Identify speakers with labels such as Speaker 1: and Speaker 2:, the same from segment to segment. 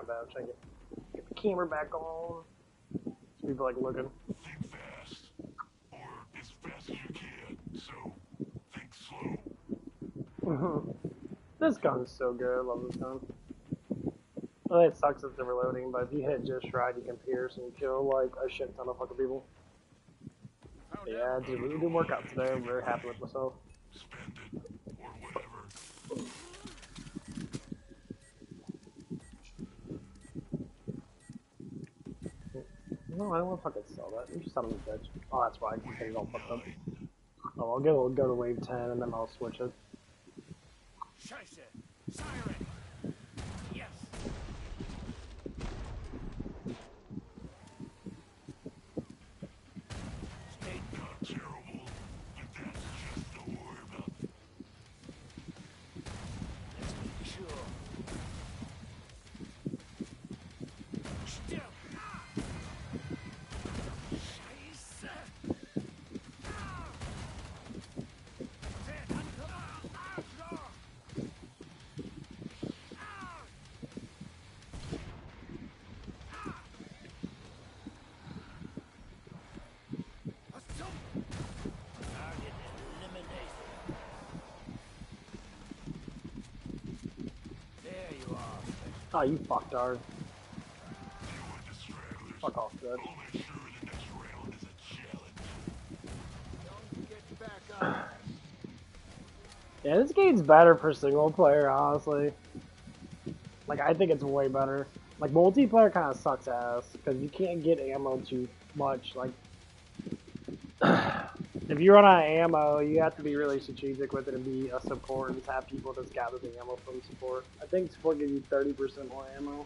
Speaker 1: bad. I'm trying to get the camera back on. People like looking.
Speaker 2: Think fast, or as fast as you can. So think slow.
Speaker 1: This gun is so good. I love this gun. Well, it sucks at the reloading, but if you hit just right, you can pierce and kill like a shit ton of fucking people. But yeah, I did a really good workout today. I'm very happy with myself.
Speaker 2: Spend it, or whatever.
Speaker 1: No, I don't want to fucking sell that. You just son of a bitch. Oh, that's why I can get it all fucked up. Oh, I'll go to wave 10 and then I'll switch it.
Speaker 3: Scheiße! Siren! Yes!
Speaker 2: Not terrible, but that's just to worry about.
Speaker 3: Sure. Still! Scheiße!
Speaker 1: Oh, you fucktard. Fuck off, bitch. Yeah, this game's better for single player, honestly. Like, I think it's way better. Like, multiplayer kind of sucks ass, because you can't get ammo too much. Like, if you run out of ammo, you have to be really strategic with it and be a support and have people just gather the ammo from support. I think support gives you 30% more ammo.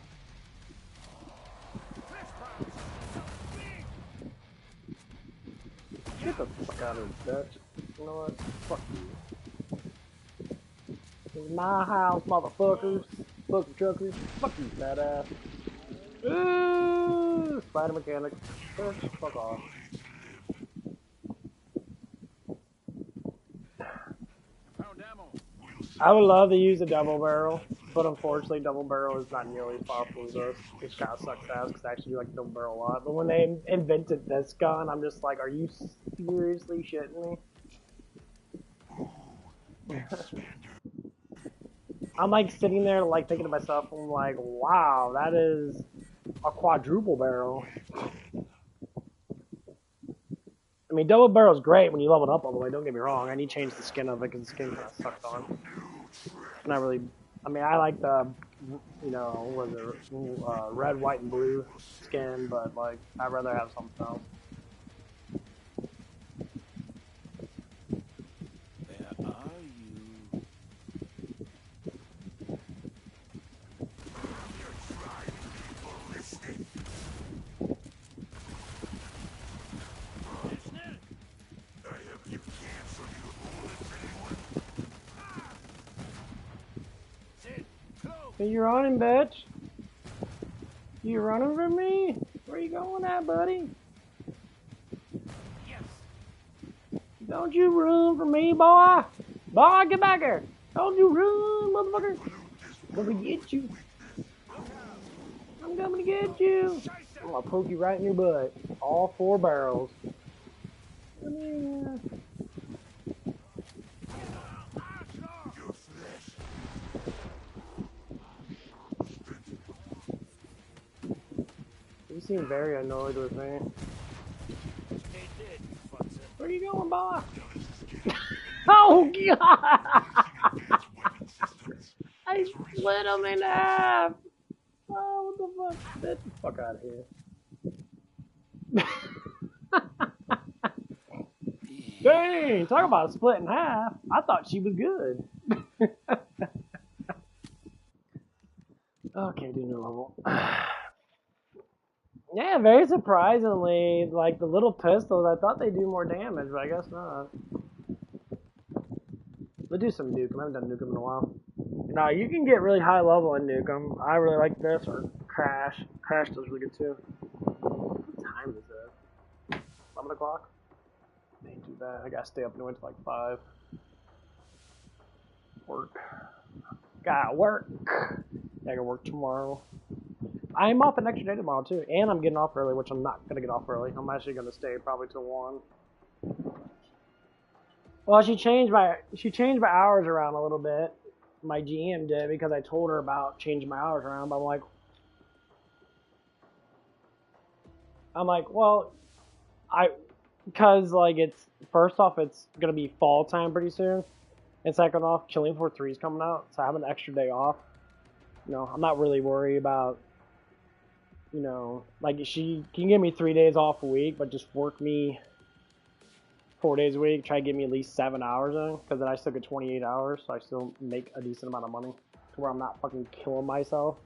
Speaker 1: Get the fuck out of here, bitch. You know what? Fuck you. This is my house, motherfuckers. Fucking truckers. Fuck you, fat ass. Ooh, spider mechanic. Bitch, fuck off. I would love to use a double barrel, but unfortunately double barrel is not nearly as powerful as this, which kind of sucks ass because I actually like double barrel a lot. But when they invented this gun, I'm just like, are you seriously shitting me? I'm like sitting there like thinking to myself, I'm like, wow, that is a quadruple barrel. I mean, double barrel is great when you level it up all the way, don't get me wrong. I need to change the skin of it because the skin kind of sucked on. Not really. I mean, I like the, you know, what is it, red, white, and blue skin, but like, I'd rather have something else.
Speaker 3: Where are you?
Speaker 1: Hey, you're running, bitch. You running from me? Where you going at, buddy?
Speaker 3: Yes.
Speaker 1: Don't you run from me, boy. Boy, get back here. Don't you run, motherfucker. I'm gonna get you. I'm coming to get you. I'm gonna poke you right in your butt. All 4 barrels. Come here. You seem very annoyed with me. Where are you going, boy? Oh, God! I split him in half! Oh, what the fuck? Get the fuck out of here. Dang, talk about split in half. I thought she was good. Okay, do new level. Yeah, very surprisingly, like the little pistols, I thought they'd do more damage, but I guess not. We'll do some Nukem. I haven't done Nukem in a while. No, you can get really high level in Nukem. I really like this, or Crash. Crash does really good too. What time is it? 11 o'clock? Ain't too bad. I gotta stay up anyway until like 5. Work. Gotta work. I gotta work tomorrow. I'm off an extra day tomorrow too, and I'm getting off early, which I'm not gonna get off early. I'm actually gonna stay probably till 1. Well, she changed my hours around a little bit. My GM did because I told her about changing my hours around. But I'm like, well, because like it's first off, it's gonna be fall time pretty soon, and second off, KillingFloor 3 is coming out, so I have an extra day off. I'm not really worried about, like she can give me 3 days off a week, but just work me 4 days a week, try to give me at least 7 hours in, because then I still get 28 hours, so I still make a decent amount of money, to where I'm not fucking killing myself.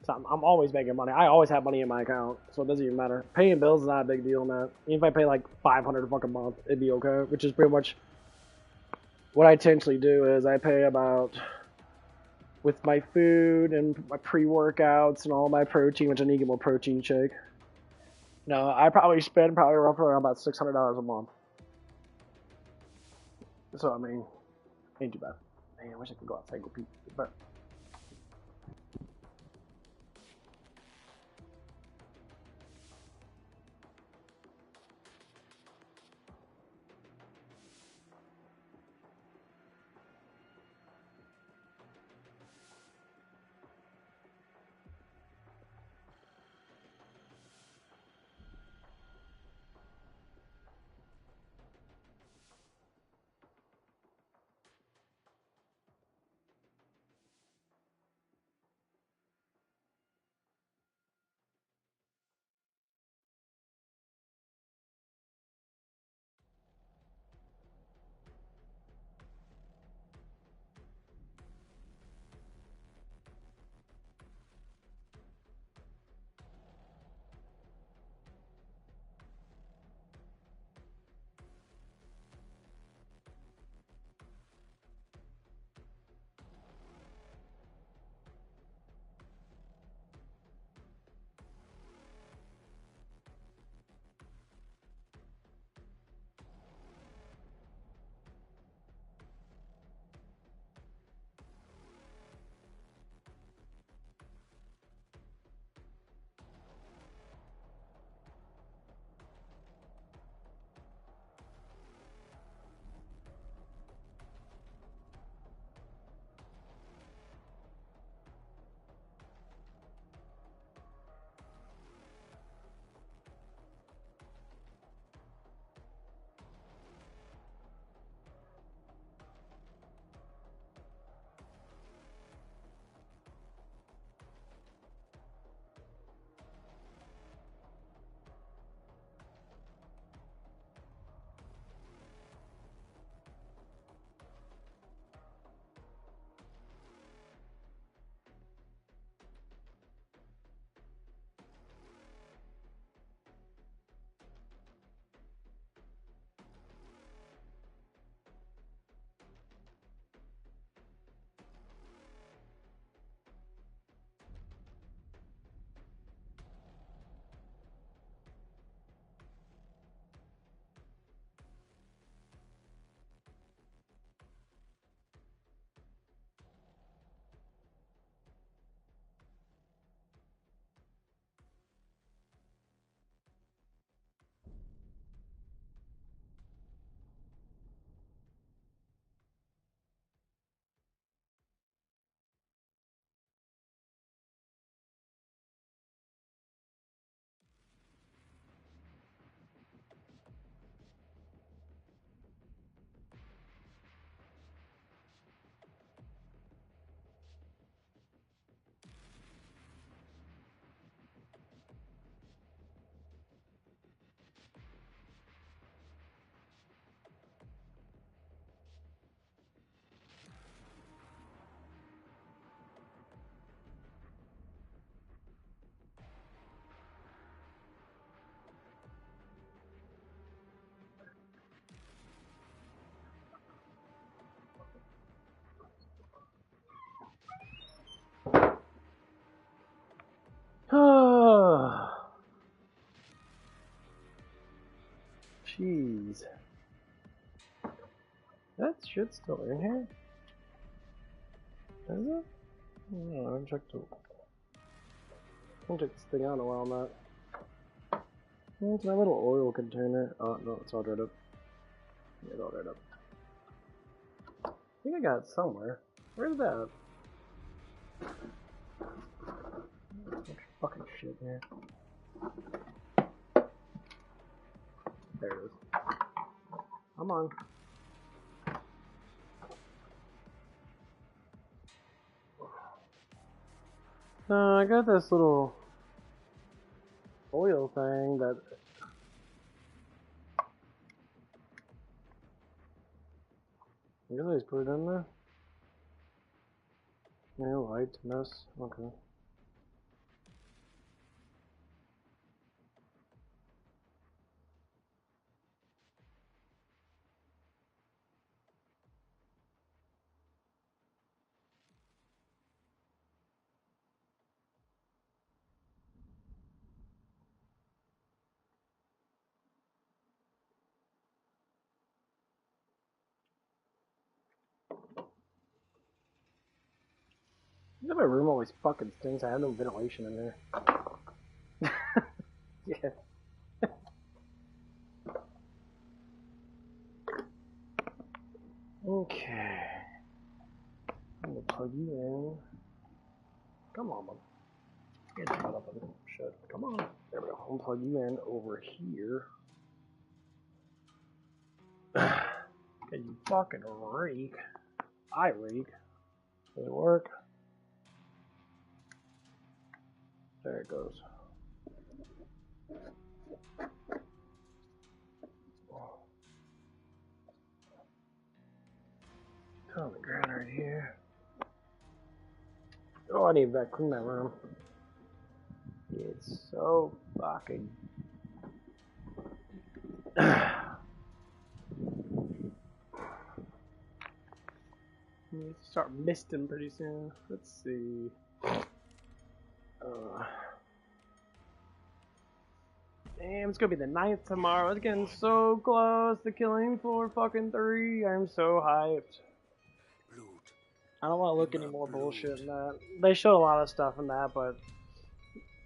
Speaker 1: So I'm always making money. I always have money in my account, so it doesn't even matter. Paying bills is not a big deal, man. Even if I pay like $500 a month, it'd be okay. Which is pretty much what I intentionally do. Is I pay about, with my food and my pre-workouts and all my protein, which I need to get more protein shake. No, I probably spend roughly around about $600 a month. So I mean, ain't too bad. Man, I wish I could go outside and go pee, but. Jeez. That shit's still in here? Is it? No, I haven't checked it. I'll check this thing out in a while, Matt. It's my little oil container. Oh, no, it's all dried up. Yeah, it's all dried up. I think I got it somewhere. Where's that? Bunch of fucking shit here. There it is. Come on. I got this little oil thing that I guess I just put it in there. Yeah, lightness. Okay. You know my room always fucking stinks. I have no ventilation in there. Yeah. Okay. I'm gonna plug you in. Come on, man. Get shut up and shit. Come on. There we go. I'm gonna plug you in over here. Cause you fucking reek. I reek. Does it work? There it goes. It's on the ground right here. Oh, I need to clean that room. It's so fucking. Need to start misting pretty soon. Let's see. Damn, it's gonna be the 9th tomorrow. It's getting so close to Killing Floor fucking 3. I'm so hyped.
Speaker 3: Blood.
Speaker 1: I don't want to look any more bullshit in that. They showed a lot of stuff in that, but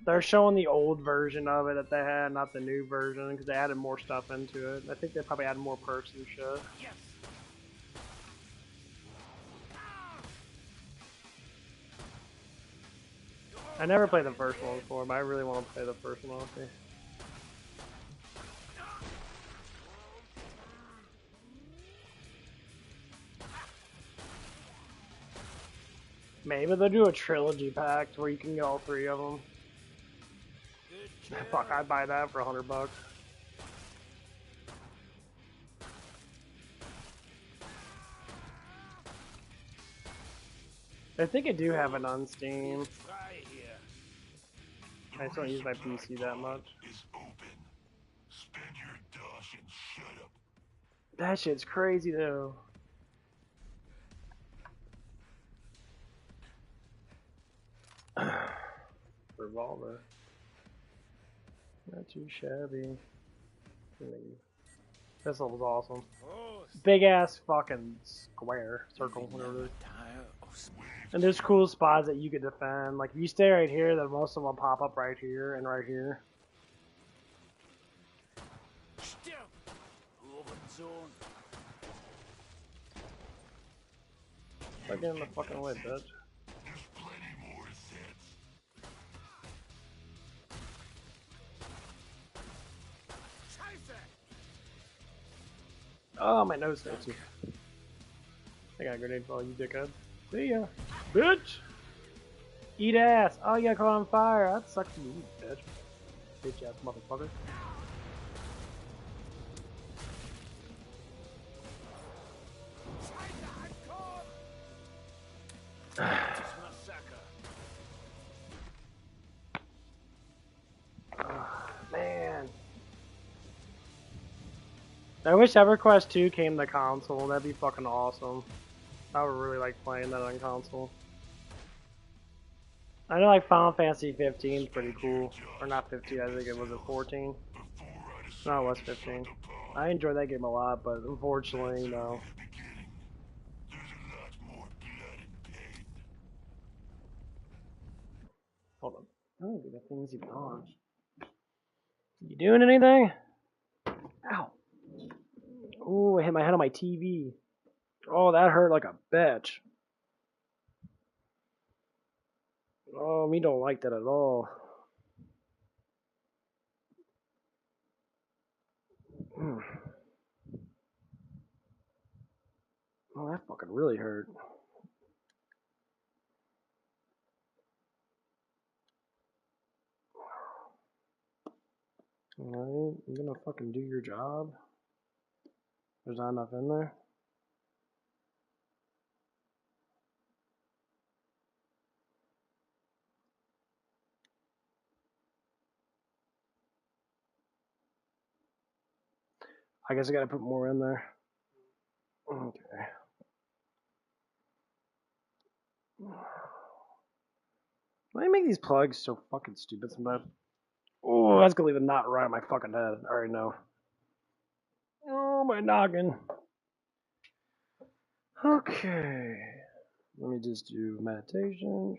Speaker 1: they're showing the old version of it that they had, not the new version, because they added more stuff into it. I think they probably added more perks and shit.
Speaker 3: Yes.
Speaker 1: I never played the first one before, but I really want to play the first one. Okay. Maybe they'll do a trilogy pack where you can get all 3 of them. Fuck, I'd buy that for $100. I think I do have it on Steam.
Speaker 3: Try here.
Speaker 1: I just don't use my PC that much.
Speaker 2: Is open. Spend your dosh and shut up.
Speaker 1: That shit's crazy though. Revolver. Not too shabby. This level's awesome.
Speaker 3: Oh,
Speaker 1: Big ass fucking square, circle, whatever it is.
Speaker 3: tire of sweat.
Speaker 1: And there's cool spots that you could defend. Like if you stay right here, then most of them will pop up right here and right here.
Speaker 3: Still. Over zone.
Speaker 1: Like get in the fucking way, bitch.
Speaker 2: There's plenty more sets.
Speaker 3: Chase it.
Speaker 1: Oh, my nose hurts. I got a grenade for all you dickhead. See ya, bitch. Eat ass. Oh, you got caught on fire. That sucks for you, bitch. Bitch ass motherfucker. Man. I wish EverQuest 2 came to console. That'd be fucking awesome. I would really like playing that on console. I know like Final Fantasy 15 is pretty cool. Or not 15, I think it was a 14. No, it was 15. I enjoyed that game a lot, but unfortunately, no.
Speaker 2: There's a lot more blood and pain.
Speaker 1: Hold on. I don't think that thing's even on. You doing anything? Ow. Ooh, I hit my head on my TV. Oh, that hurt like a bitch. Oh, me don't like that at all. Mm. Oh, that fucking really hurt. Alright, you gonna fucking do your job? There's not enough in there? I guess I gotta put more in there. Okay. Why do you make these plugs so fucking stupid sometimes? Oh, that's gonna leave a knot right on my fucking head. I already know. Oh, my noggin. Okay. Let me just do meditation.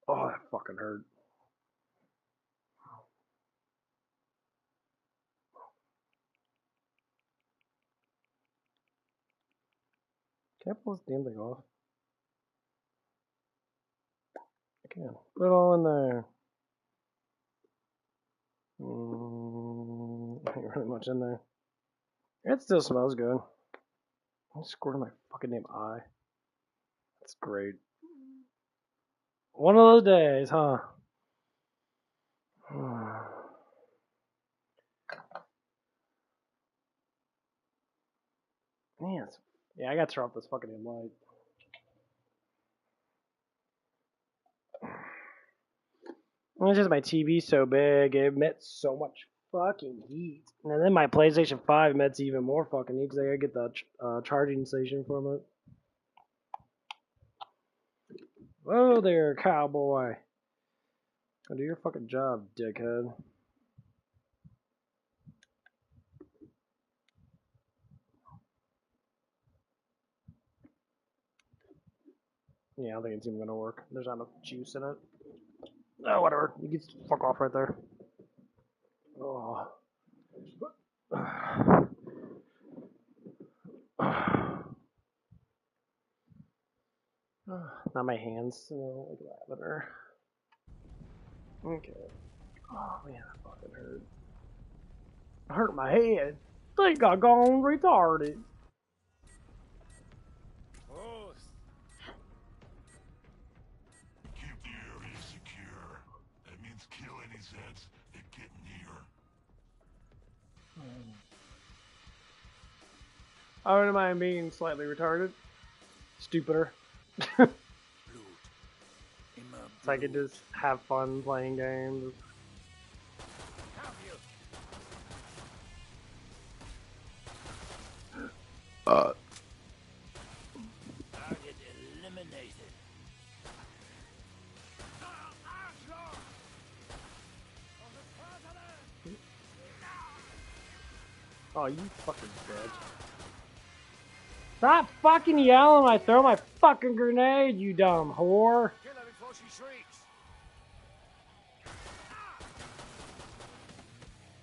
Speaker 1: Oh, that fucking hurt. Can I pull this damn thing off? I can. Put it all in there. Ain't really much in there. It still smells good. I squirted my fucking damn eye. That's great. One of those days, huh? Man, yeah, I gotta turn off this fucking damn light. It's just my TV so big, it emits so much fucking heat. And then my PlayStation 5 emits even more fucking heat because I gotta get the charging station from it. Whoa there, cowboy. Go do your fucking job, dickhead. Yeah, I don't think it's even gonna work. There's not enough juice in it. Oh, whatever. You can fuck off right there. Oh. Not my hands. Like lavender. Okay. Oh man, that fucking hurt. It hurt my head. Think I gone retarded.
Speaker 3: Oh,
Speaker 2: Keep the area secure. That means kill any Zeds that get near.
Speaker 1: I wouldn't mind being slightly retarded. Stupider.
Speaker 3: blood. In my
Speaker 1: So I could
Speaker 3: blood.
Speaker 1: just have fun playing games.
Speaker 3: Have you? Target eliminated.
Speaker 1: Oh, you fucking bitch. Stop fucking yelling when I throw my fucking grenade, you dumb whore.
Speaker 3: Kill her before she shrieks.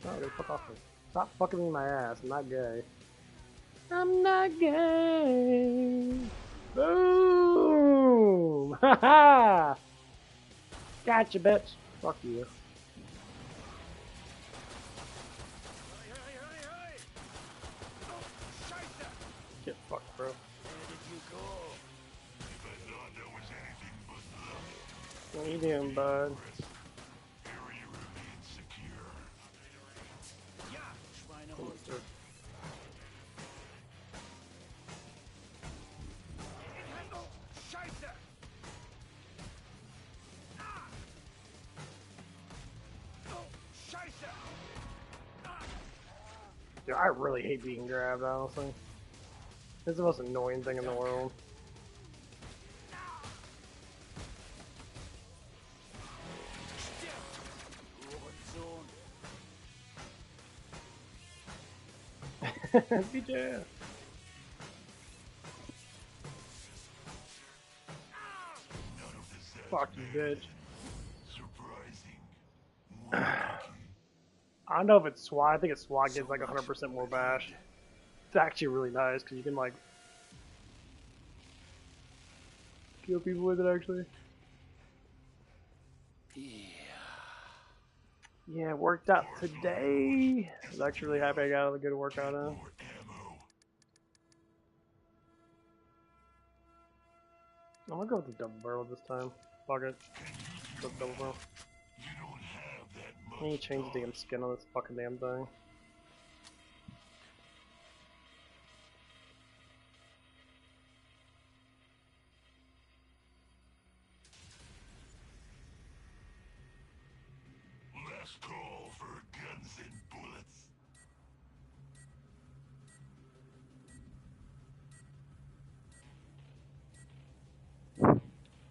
Speaker 1: Oh, dude, fuck off me. Stop fucking me in my ass. I'm not gay. I'm not gay. Boom! Haha! Gotcha, bitch. Fuck you. Get fucked, bro.
Speaker 3: Where did you go?
Speaker 2: If I thought there was anything but
Speaker 1: What are you doing, bud?
Speaker 2: area remains secure.
Speaker 3: Yeah, Schweineholster. Scheiße! Scheiße!
Speaker 1: Dude, I really hate being grabbed, honestly. It's the most annoying thing in the world.
Speaker 3: Zone.
Speaker 1: BJ. Fuck you, bitch.
Speaker 2: Surprising.
Speaker 1: I don't know if it's SWAT. I think it's SWAT gets like 100% more bash. It's actually really nice because you can like kill people with it actually. Yeah, it worked out today. I was actually really happy I got a good workout in.
Speaker 2: More ammo.
Speaker 1: I'm gonna go with the double barrel this time. Fuck it. Go with double barrel.
Speaker 2: You don't have that much.
Speaker 1: I need to change the damn skin on this fucking damn thing.
Speaker 2: Last call for guns and bullets.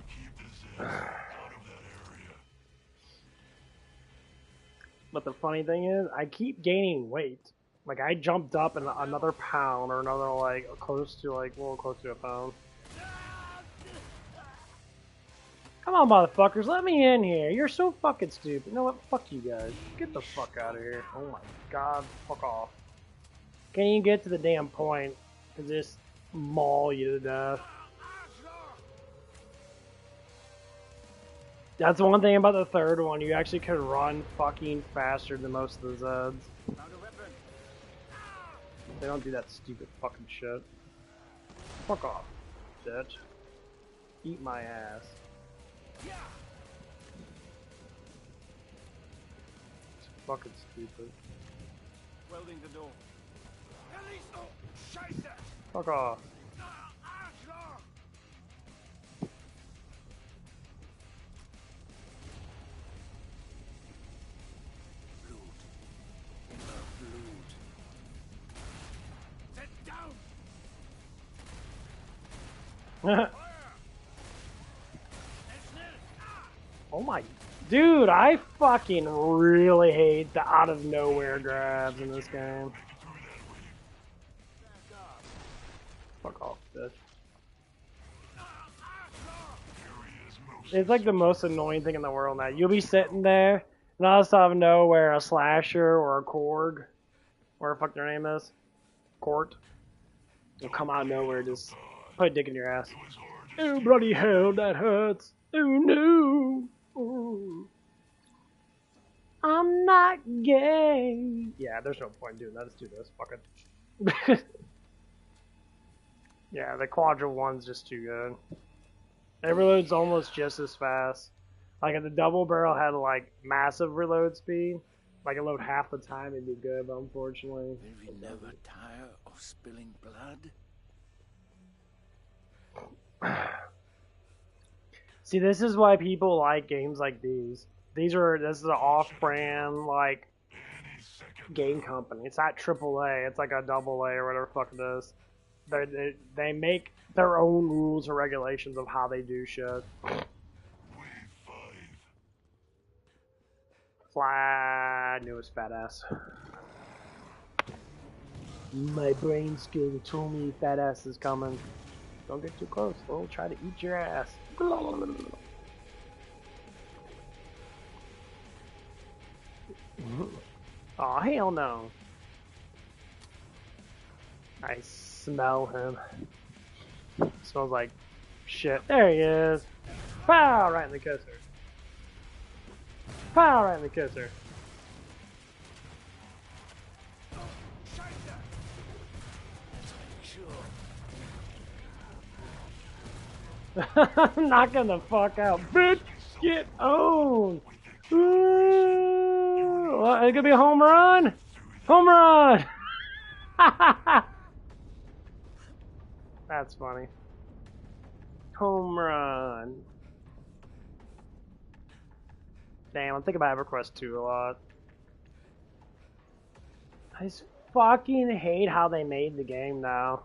Speaker 2: Keep his ass out of that area.
Speaker 1: But the funny thing is, I keep gaining weight. Like, I jumped up in another pound or another, like, close to, like, a little close to a pound. Come on, motherfuckers, let me in here. You're so fucking stupid. You know what? Fuck you guys. Get the fuck out of here. Oh my god, fuck off. Can't even get to the damn point to just maul you to death. That's one thing about the third one. You actually could run fucking faster than most of the Zeds.
Speaker 3: Found a weapon.
Speaker 1: They don't do that stupid fucking shit. Fuck off, bitch. Eat my ass. It's fucking stupid.
Speaker 3: Welding the door. Scheiße!
Speaker 1: Fuck off.
Speaker 3: Blut. Immer Blut. Sit down!
Speaker 1: Oh my... Dude, I fucking really hate the out of nowhere grabs in this game. Fuck off, bitch. It's like the most annoying thing in the world now. You'll be sitting there, and all out of nowhere, a slasher or a Korg, whatever the fuck their name is, Court, will come out of nowhere, just put a dick in your ass. Oh, bloody hell, that hurts. Oh, no. Ooh. I'm not gay. Yeah, there's no point in doing that. Let's do this. Fuck it. Yeah, the Quadra one's just too good. It reloads almost just as fast. Like if the double barrel had like massive reload speed, like it load half the time, it'd be good. But unfortunately,
Speaker 3: Will we never tire of spilling blood?
Speaker 1: see, this is why people like games like these. This is an off-brand like game company. It's not AAA. It's like a double A or whatever the fuck it is. They make their own rules and regulations of how they do shit. Fly, newest badass. My brain skill told me fat ass is coming. Don't get too close. They'll try to eat your ass. Oh hell no! I smell him. Smells like shit. There he is. Pow! Right in the kisser. Pow! Right in the kisser. Knocking the fuck out. Bitch! Get owned! Ooh! Well, it could be a home run! Home run! That's funny. Home run. Damn, I'm thinking about EverQuest 2 a lot. I just fucking hate how they made the game now.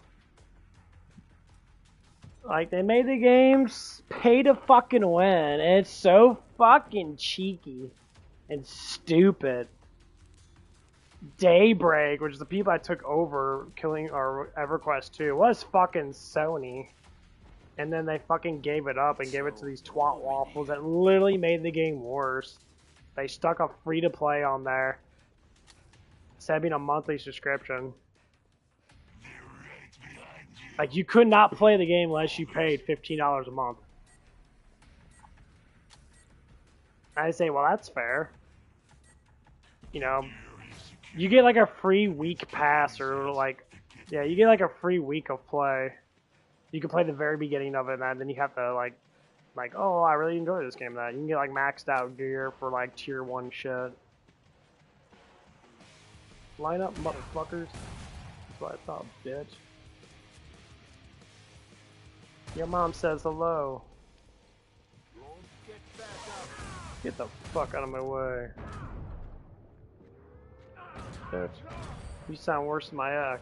Speaker 1: Like, they made the games pay to fucking win, and it's so fucking cheeky and stupid. Daybreak, which is the people I took over EverQuest 2, was fucking Sony. And then they fucking gave it up and gave it to these twat waffles that literally made the game worse. They stuck a free-to-play on there, instead of being a monthly subscription. Like, you could not play the game unless you paid $15 a month. I say, well, that's fair. You know, you get like a free week pass, or like, yeah, you get like a free week of play. You can play the very beginning of it, and then you have to like, oh, I really enjoy this game. That you can get like maxed out gear for like tier 1 shit. Line up, motherfuckers. That's what I thought, bitch. Your mom says hello. Get the fuck out of my way. Bitch. You sound worse than my ex.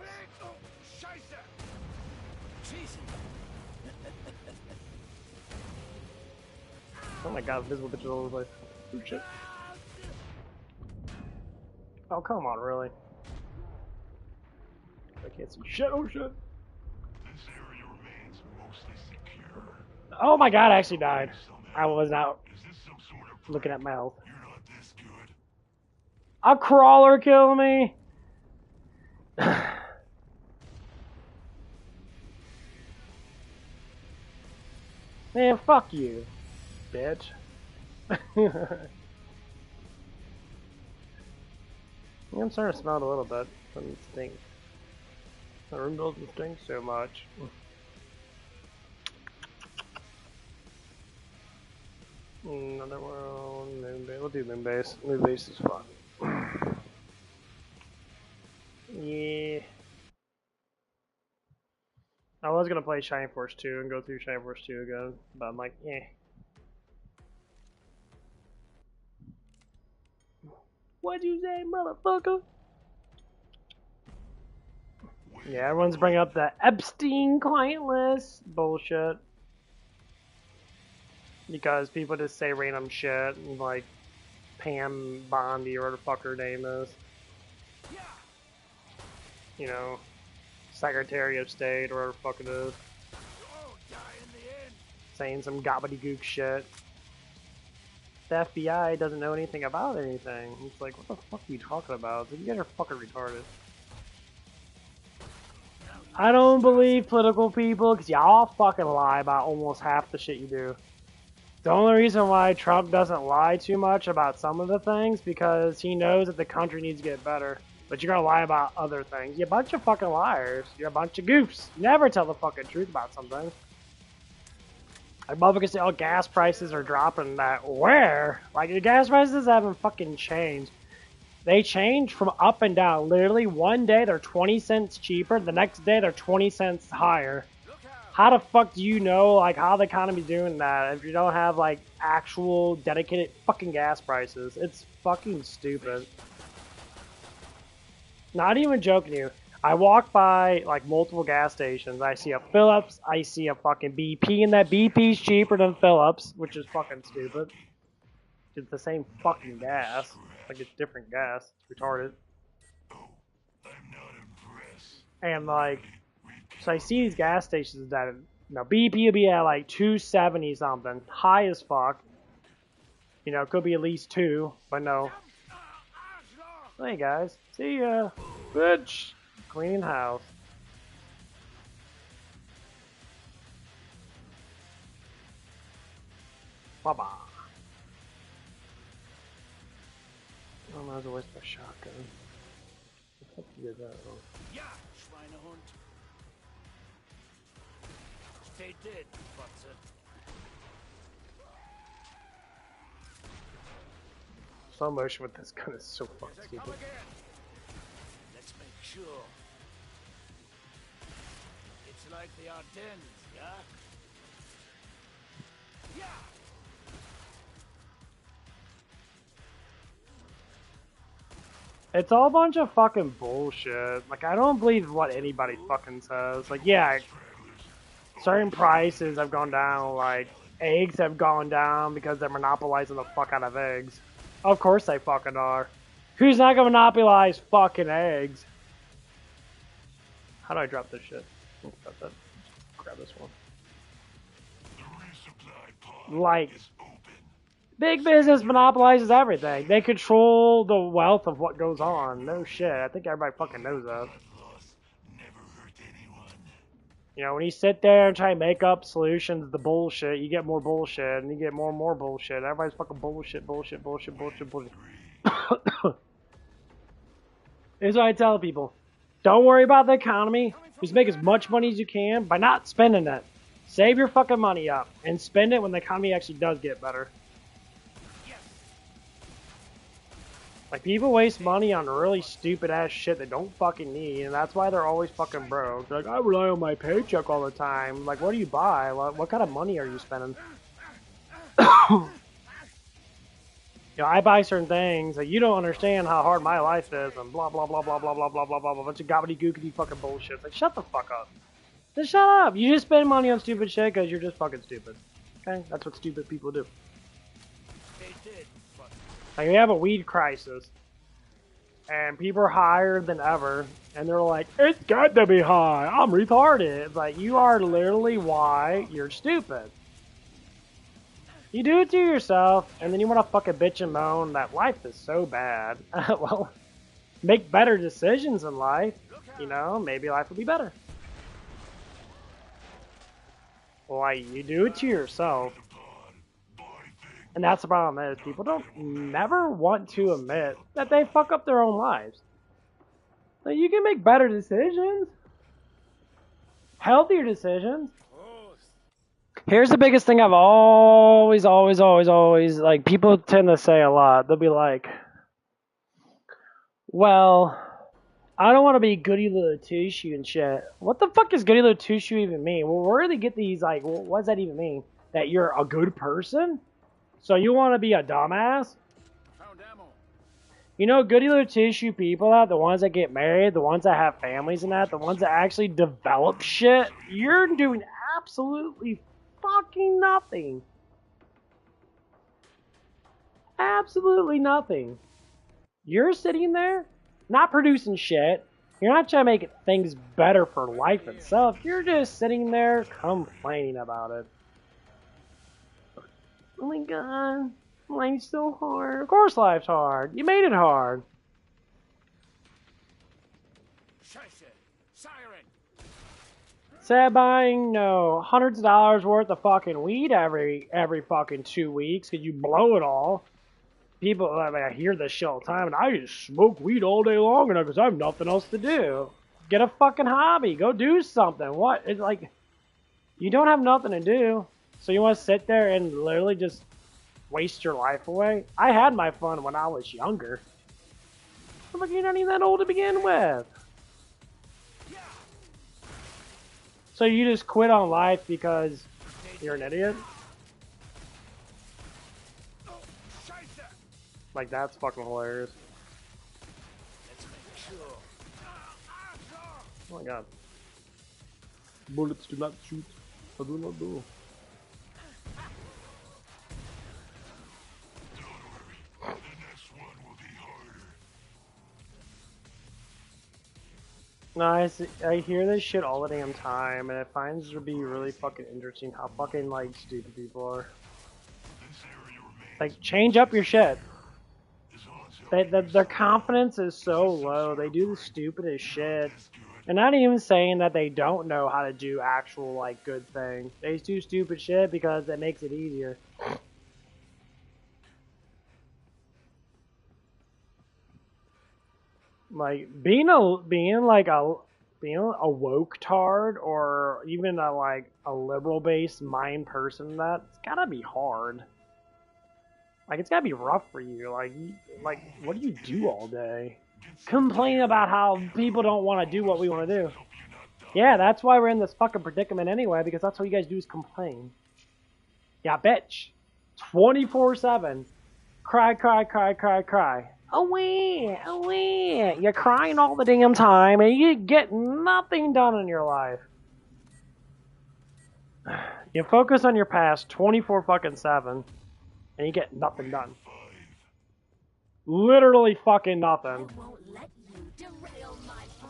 Speaker 1: Oh my god, invisible bitches all over the place. Oh shit. Oh, come on, really? I can't see shit. Oh shit.
Speaker 2: This area remains mostly secure.
Speaker 1: Oh my god, I actually died. I was out
Speaker 2: Is this some sort of
Speaker 1: looking at my health.
Speaker 2: You're not this good.
Speaker 1: A crawler killed me! Man, fuck you, bitch. I'm starting to smell it a little bit. Doesn't stink. The room doesn't stink so much. Another world, moon base. We'll do moon base. Moon base is fun. Yeah. I was gonna play Shining Force 2 and go through Shining Force 2 again, but I'm like, eh. What'd you say, motherfucker? Yeah, everyone's bringing up the Epstein client list bullshit. Because people just say random shit, like Pam Bondi or whatever the fuck her name is. You know, Secretary of State or whatever the fuck it is. Saying some gobbledygook shit. The FBI doesn't know anything about anything. It's like, what the fuck are you talking about? You guys are fucking retarded. I don't believe political people, because y'all fucking lie about almost half the shit you do. The only reason why Trump doesn't lie too much about some of the things, because he knows that the country needs to get better. But you're gonna lie about other things. You're a bunch of fucking liars. You're a bunch of goofs. You never tell the fucking truth about something. Like, motherfuckers say, oh, gas prices are dropping. That where? Like, the gas prices haven't fucking changed. They change from up and down. Literally, one day they're 20 cents cheaper, the next day they're 20 cents higher. How the fuck do you know, like, how the economy's doing that if you don't have, like, actual dedicated fucking gas prices? It's fucking stupid. Not even joking you. I walk by, like, multiple gas stations. I see a Phillips. I see a fucking BP, and that BP's cheaper than Phillips, which is fucking stupid. It's the same fucking gas. Like, it's different gas. It's retarded.
Speaker 2: Oh, I'm not impressed.
Speaker 1: And, like, so I see these gas stations that, you know, BP will be at, like, 270 something. High as fuck. You know, it could be at least 2, but no. Hey, guys. See ya. Bitch. Cleaning house. Bye-bye. Oh, I was a waste of a shotgun. What the fuck you did that? Oh.
Speaker 3: Yeah, Schweinehund. Stay dead, Butzer.
Speaker 1: Slow motion with this gun is so fucking stupid.
Speaker 3: Let's make sure. It's like the Ardennes, yeah? Yeah!
Speaker 1: It's all a bunch of fucking bullshit. Like, I don't believe what anybody fucking says. Like, yeah, certain prices have gone down. Like, eggs have gone down because they're monopolizing the fuck out of eggs. Of course they fucking are. Who's not gonna monopolize fucking eggs? How do I drop this shit? Grab this one. Like, big business monopolizes everything. They control the wealth of what goes on. No shit. I think everybody fucking knows that. You know, when you sit there and try to make up solutions to bullshit, you get more bullshit, and you get more and more bullshit. Everybody's fucking bullshit. Here's what I tell people. Don't worry about the economy. Just make as much money as you can by not spending it. Save your fucking money up and spend it when the economy actually does get better. Like, people waste money on really stupid ass shit they don't fucking need, and that's why they're always fucking broke. They're like, I rely on my paycheck all the time. Like, what do you buy? What kind of money are you spending? You know, I buy certain things that you don't understand how hard my life is, and blah blah blah blah blah blah blah blah blah blah, bunch of gobbledygookity fucking bullshit. It's like, shut the fuck up. Just shut up. You just spend money on stupid shit because you're just fucking stupid. Okay, that's what stupid people do. Like, we have a weed crisis, and people are higher than ever, and they're like, it's got to be high. I'm retarded. It's like, you are literally why you're stupid. You do it to yourself, and then you want to fucking bitch and moan that life is so bad. Well, make better decisions in life. You know, maybe life will be better. Like, you do it to yourself. And that's the problem is, people don't never want to admit that they fuck up their own lives. Like, you can make better decisions. Healthier decisions. Here's the biggest thing I've always, like, people tend to say a lot. They'll be like, well, I don't want to be goody little two-shoe and shit. What the fuck does goody little two-shoe even mean? Well, where do they get these, like, what does that even mean? That you're a good person? So you want to be a dumbass? You know, goody little two-shoe people, that the ones that get married, the ones that have families and that, the ones that actually develop shit, you're doing absolutely fucking nothing. Absolutely nothing. You're sitting there, not producing shit. You're not trying to make things better for life itself. You're just sitting there complaining about it. Oh my god, life's so hard. Of course life's hard. You made it hard. Sad buying, no, hundreds of dollars worth of fucking weed every fucking 2 weeks because you blow it all. People, I mean, I hear this shit all the time, and I just smoke weed all day long because I have nothing else to do. Get a fucking hobby. Go do something. What? It's like, you don't have nothing to do, so you want to sit there and literally just waste your life away? I had my fun when I was younger. But you're not even that old to begin with. So you just quit on life because you're an idiot? Like, that's fucking hilarious. Oh my god. Bullets do not shoot. I do not do. No, I hear this shit all the damn time, and it finds it to be really fucking interesting how fucking, like, stupid people are. Like, change up your shit. Their confidence is so low. They do the stupidest shit. And not even saying that they don't know how to do actual, like, good things. They do stupid shit because it makes it easier. Like, being a woke tard or even a liberal based mind person, that's gotta be hard. Like, it's gotta be rough for you. Like, what do you do all day? Complain about how people don't want to do what we want to do. Yeah, that's why we're in this fucking predicament anyway, because that's what you guys do is complain. Yeah, bitch. 24/7. Cry. Away. You're crying all the damn time, and you get nothing done in your life. You focus on your past 24/7, and you get nothing done. Literally fucking nothing.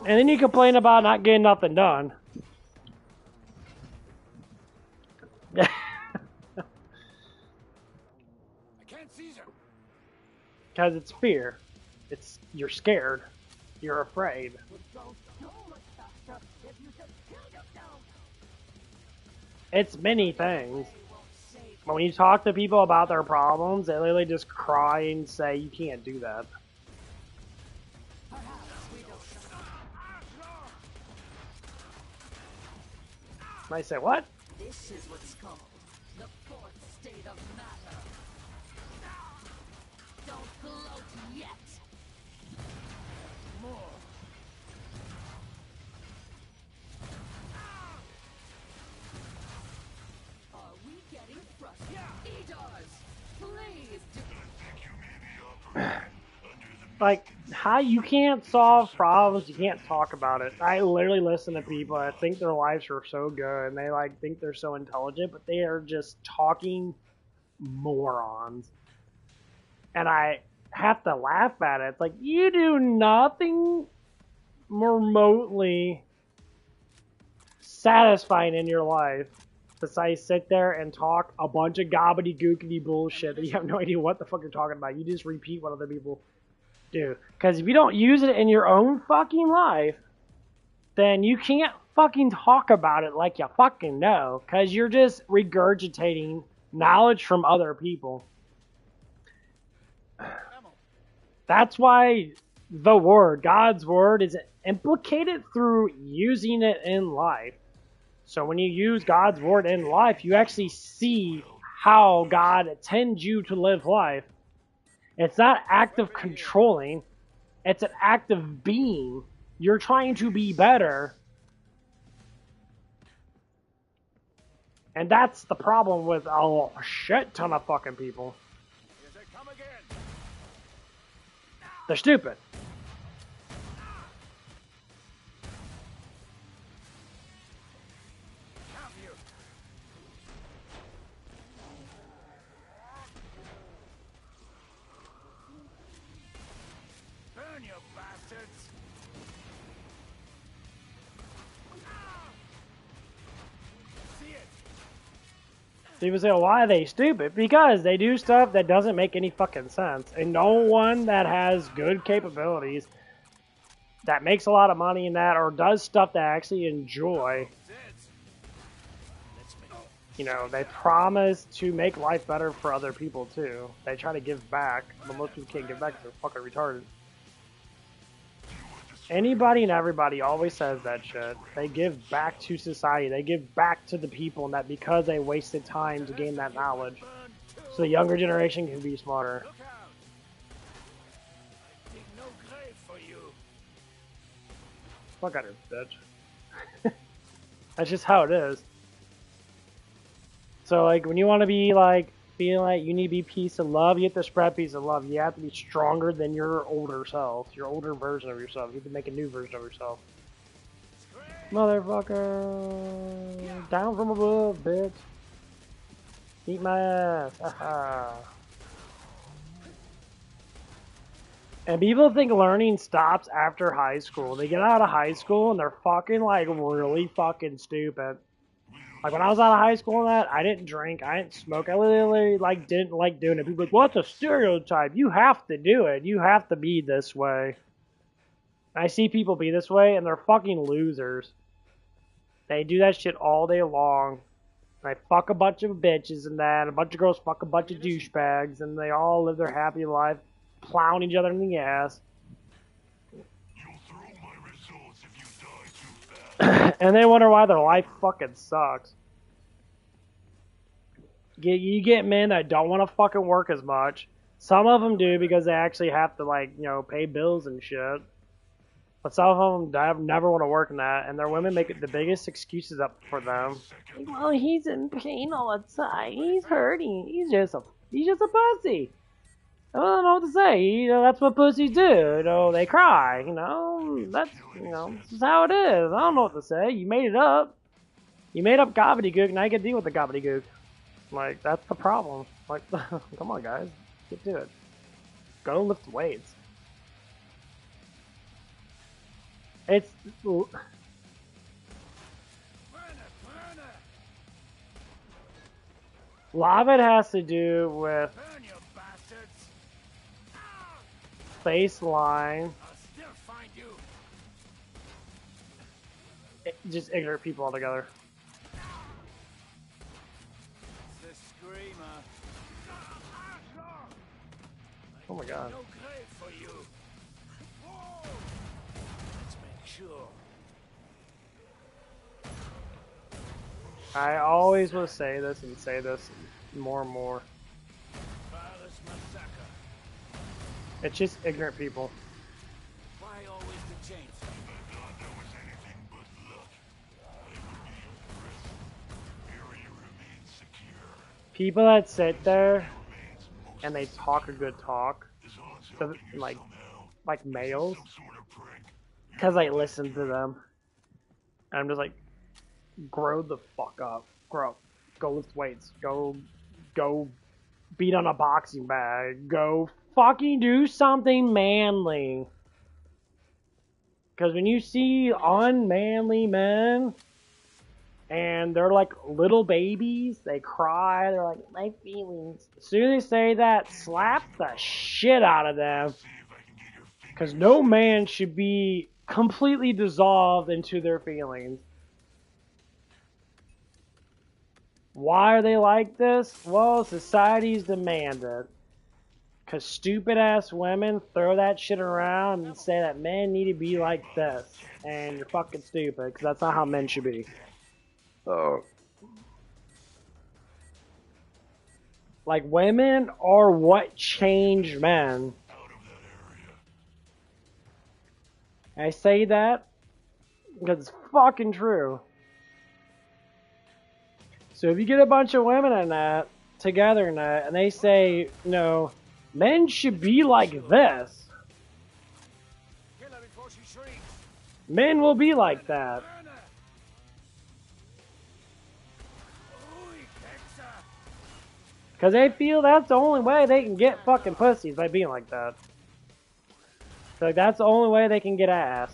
Speaker 1: And then you complain about not getting nothing done. Because it's fear. You're scared. You're afraid. It's many things. But when you talk to people about their problems, they literally just cry and say, you can't do that. And I say, what?
Speaker 4: This is what's called the fourth state of matter. Don't gloat yet.
Speaker 3: More.
Speaker 4: Are we getting frustrated? Eaters, please do.
Speaker 1: Like, how you can't solve problems, you can't talk about it. I literally listen to people that think their lives are so good and they like think they're so intelligent, but they are just talking morons. And I have to laugh at it. It's like, you do nothing remotely satisfying in your life besides sit there and talk a bunch of gobbledygookity bullshit that you have no idea what the fuck you're talking about. You just repeat what other people do. Because if you don't use it in your own fucking life, then you can't fucking talk about it like you fucking know. Because you're just regurgitating knowledge from other people. That's why the word, God's word, is implicated through using it in life. So when you use God's word in life, you actually see how God intends you to live life. It's not act of controlling. It's an act of being. You're trying to be better. And that's the problem with a shit ton of fucking people.
Speaker 3: Here they come again.
Speaker 1: They're stupid.
Speaker 3: Have you? Burn, you bastards! See it?
Speaker 1: People say, well, why are they stupid? Because they do stuff that doesn't make any fucking sense. And no one that has good capabilities, that makes a lot of money in that, or does stuff that I actually enjoy,
Speaker 3: Let's make
Speaker 1: you know, they promise to make life better for other people too. They try to give back, but most people can't give back because they're fucking retarded. Anybody and everybody always says that shit. They give back to society. They give back to the people, and that because they wasted time to gain that knowledge. So the younger generation can be smarter.
Speaker 3: Look out! I dig no grave for you.
Speaker 1: Fuck out of here, bitch. That's just how it is. So, like, when you want to be, like, feeling like you need to be peace and love, you have to spread peace and love. You have to be stronger than your older self, your older version of yourself. You have to make a new version of yourself. Motherfucker. Down from above, bitch. Eat my ass. Haha. And people think learning stops after high school. They get out of high school and they're fucking, like, really fucking stupid. Like, when I was out of high school and that, I didn't drink, I didn't smoke, I literally, like, didn't like doing it. People are like, well, that's a stereotype. You have to do it. You have to be this way. And I see people be this way, and they're fucking losers. They do that shit all day long. They fuck a bunch of bitches and that, a bunch of girls fuck a bunch of douchebags, and they all live their happy life, plowing each other in the ass.
Speaker 2: You'll throw my results if you die too fast.
Speaker 1: And they wonder why their life fucking sucks. You get men that don't want to fucking work as much. Some of them do because they actually have to, like, you know, pay bills and shit. But some of them never want to work in that, and their women make the biggest excuses up for them. Like, well, he's in pain all the time. He's hurting. He's just a pussy. I don't know what to say. You know, that's what pussies do. You know, they cry. You know, that's, you know, this is how it is. I don't know what to say. You made it up. You made up gobbledygook, now you can deal with the gobbledygook. Like, that's the problem. Like, come on, guys. Get to it. Go lift weights. It's...
Speaker 3: Burn it, burn it!
Speaker 1: A lot of it has to do with...
Speaker 3: Burn, you bastards!
Speaker 1: baseline.
Speaker 3: I'll still find you.
Speaker 1: Just ignorant people altogether.
Speaker 3: The screamer.
Speaker 1: Oh my god.
Speaker 3: No grave for you. Let's make sure.
Speaker 1: I always will say this and say this more and more.
Speaker 3: Father's massacre.
Speaker 1: It's just ignorant people.
Speaker 3: Why always the chains?
Speaker 2: I thought there was anything but luck. I would be impressed. Area remains secure.
Speaker 1: People that sit there
Speaker 2: Remains most
Speaker 1: and they talk a good talk,
Speaker 2: as long as
Speaker 1: to,
Speaker 2: helping you
Speaker 1: like
Speaker 2: somehow.
Speaker 1: males,
Speaker 2: Some sort of prank.
Speaker 1: because I listen to them. And I'm just like, grow the fuck up. Grow. Go lift weights. Go beat on a boxing bag. Go fucking do something manly. Because when you see unmanly men and they're like little babies, they cry, they're like, my feelings. As soon as they say that, slap the shit out of them.
Speaker 2: See if I can get your finger.
Speaker 1: Because no man should be completely dissolved into their feelings. Why are they like this? Well, society's demanded. Because stupid ass women throw that shit around and say that men need to be like this. And you're fucking stupid, because that's not how men should be. Oh. Like, women are what change men.
Speaker 2: Out of that area.
Speaker 1: I say that because it's fucking true. So if you get a bunch of women in that, together in that, and they say, no, men should be like this.
Speaker 3: Kill her before she shrieks.
Speaker 1: Men will be like that.
Speaker 3: Burn her. Oh, he kicks her.
Speaker 1: Because they feel that's the only way they can get fucking pussies, by being like that. So, like, that's the only way they can get ass.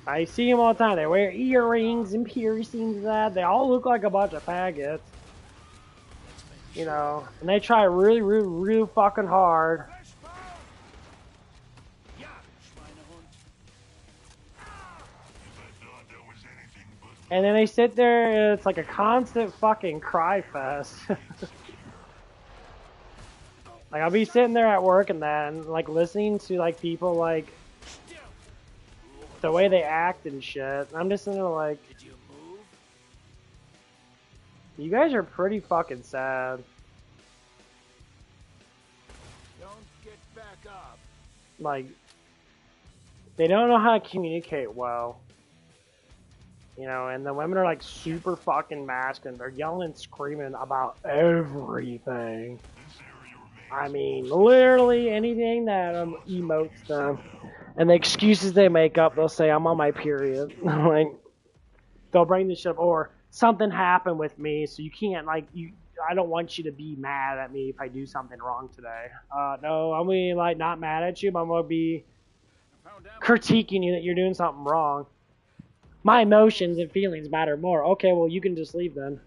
Speaker 1: I see them all the time. They wear earrings and piercings and that. They all look like a bunch of faggots. You know, and they try really, really, really fucking hard.
Speaker 3: Ja, Schweinehund.
Speaker 2: If I thought there was anything but
Speaker 1: And then they sit there and it's like a constant fucking cry fest. Like, I'll be sitting there at work and then, like, listening to, like, people, like, the way they act and shit. And I'm just sitting there like,
Speaker 3: Did you move?
Speaker 1: you guys are pretty fucking sad.
Speaker 3: Don't get back up.
Speaker 1: Like, they don't know how to communicate well. You know, and the women are like super fucking masculine. They're yelling and screaming about everything.
Speaker 2: this area remains.
Speaker 1: I mean, literally anything that emotes them. And the excuses they make up, they'll say, I'm on my period. Like, they'll bring this shit up, or something happened with me, so you can't, like, I don't want you to be mad at me if I do something wrong today. No, I'm gonna be, like, not mad at you, but I'm gonna be
Speaker 3: I found out.
Speaker 1: critiquing you that you're doing something wrong. My emotions and feelings matter more. Okay, well, you can just leave then.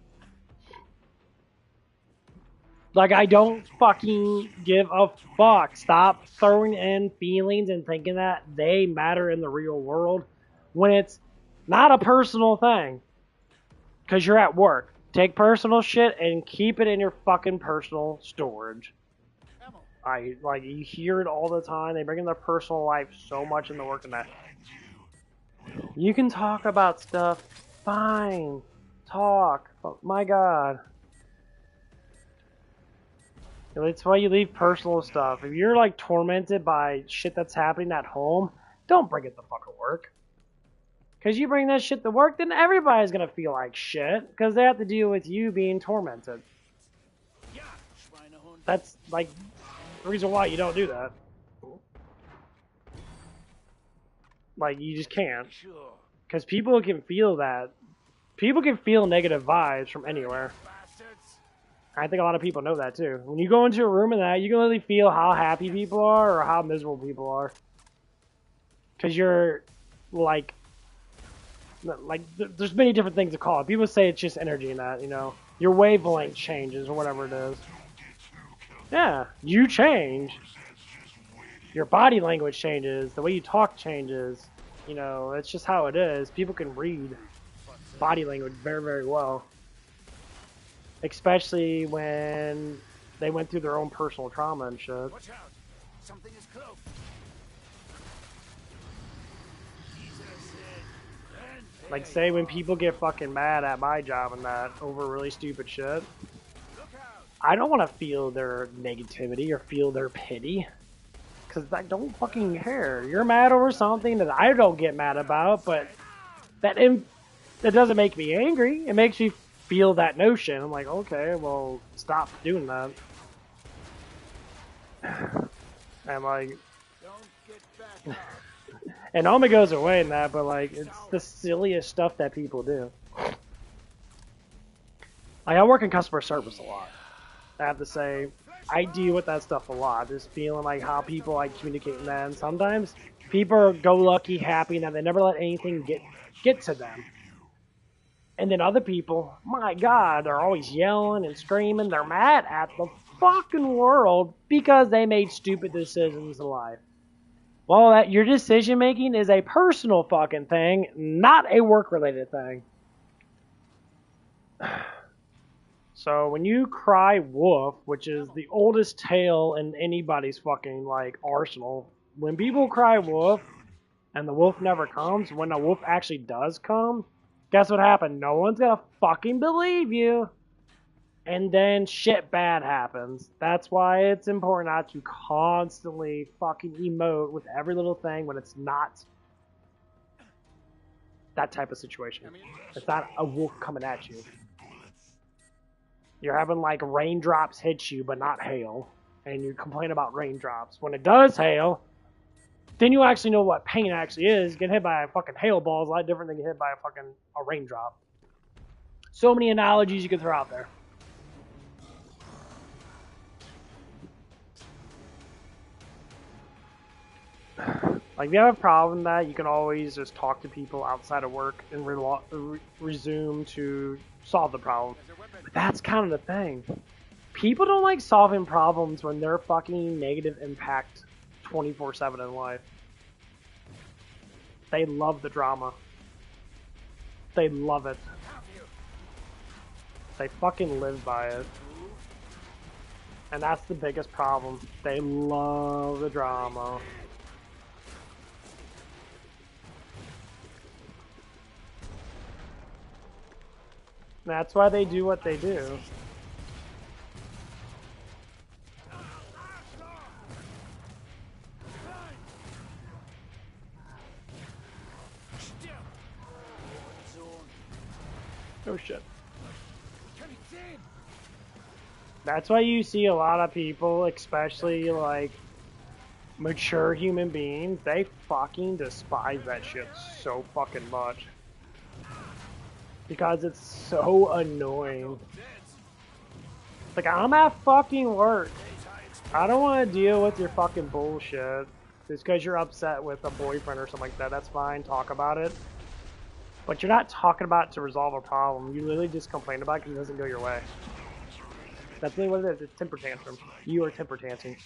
Speaker 1: Like, I don't fucking give a fuck. Stop throwing in feelings and thinking that they matter in the real world when it's not a personal thing. Because you're at work. Take personal shit and keep it in your fucking personal storage.
Speaker 3: Ammo.
Speaker 1: You hear it all the time. They bring in their personal life so much in the work and that. You can talk about stuff. Fine. Talk. But my God. That's why you leave personal stuff. If you're like tormented by shit that's happening at home, don't bring it to fucking work. Because you bring that shit to work, then everybody's going to feel like shit. Because they have to deal with you being tormented.
Speaker 3: Ja, Schweinehund.
Speaker 1: That's like the reason why you don't do that. Like, you just can't.
Speaker 3: Sure.
Speaker 1: Because people can feel that. People can feel negative vibes from anywhere.
Speaker 3: Bastards.
Speaker 1: I think a lot of people know that too. When you go into a room and that, you can really feel how happy people are or how miserable people are. Because you're like there's many different things to call it. People say it's just energy in that, your wavelength changes or whatever it is. Yeah, you change. Your body language changes. The way you talk changes. It's just how it is. People can read body language very, very well. Especially when they went through their own personal trauma and shit.
Speaker 3: Watch out. Something is close.
Speaker 1: Like, say when people get fucking mad at my job and that over really stupid shit, I don't want to feel their negativity or feel their pity. Because I don't fucking care. You're mad over something that I don't get mad about, but that doesn't make me angry. It makes me feel that notion. I'm like, okay, well, stop doing that. I'm like...
Speaker 3: Don't get back up.
Speaker 1: And Oma goes away in that, but like, it's the silliest stuff that people do. Like, I work in customer service a lot. I have to say, I deal with that stuff a lot. Just feeling like how people like communicate in that. And sometimes people are go-lucky, happy, and that they never let anything get to them. And then other people, my God, they're always yelling and screaming. They're mad at the fucking world because they made stupid decisions in life. Well, your decision making is a personal fucking thing, not a work-related thing. So when you cry wolf, which is the oldest tale in anybody's fucking like arsenal, when people cry wolf and the wolf never comes, when the wolf actually does come, guess what happened? No one's gonna fucking believe you. And then shit bad happens. That's why it's important not to constantly fucking emote with every little thing when it's not that type of situation. It's not a wolf coming at you. You're having like raindrops hit you, but not hail. And you complain about raindrops. When it does hail, then you actually know what pain actually is. Getting hit by a fucking hail ball is a lot different than getting hit by a raindrop. So many analogies you can throw out there. Like, if you have a problem with that, you can always just talk to people outside of work and resume to solve the problem. But that's kind of the thing. People don't like solving problems when they're fucking negative impact 24/7 in life. They love the drama. They love it. They fucking live by it. And that's the biggest problem. They love the drama. That's why they do what they do. Oh shit. That's why you see a lot of people, especially like mature human beings, they fucking despise that shit so fucking much. Because it's so annoying. Like, I'm at fucking work. I don't want to deal with your fucking bullshit. Just because you're upset with a boyfriend or something like that, that's fine, talk about it. But you're not talking about it to resolve a problem. You literally just complain about it because it doesn't go your way. That's really what it is. It's temper tantrum. You are temper tantruming.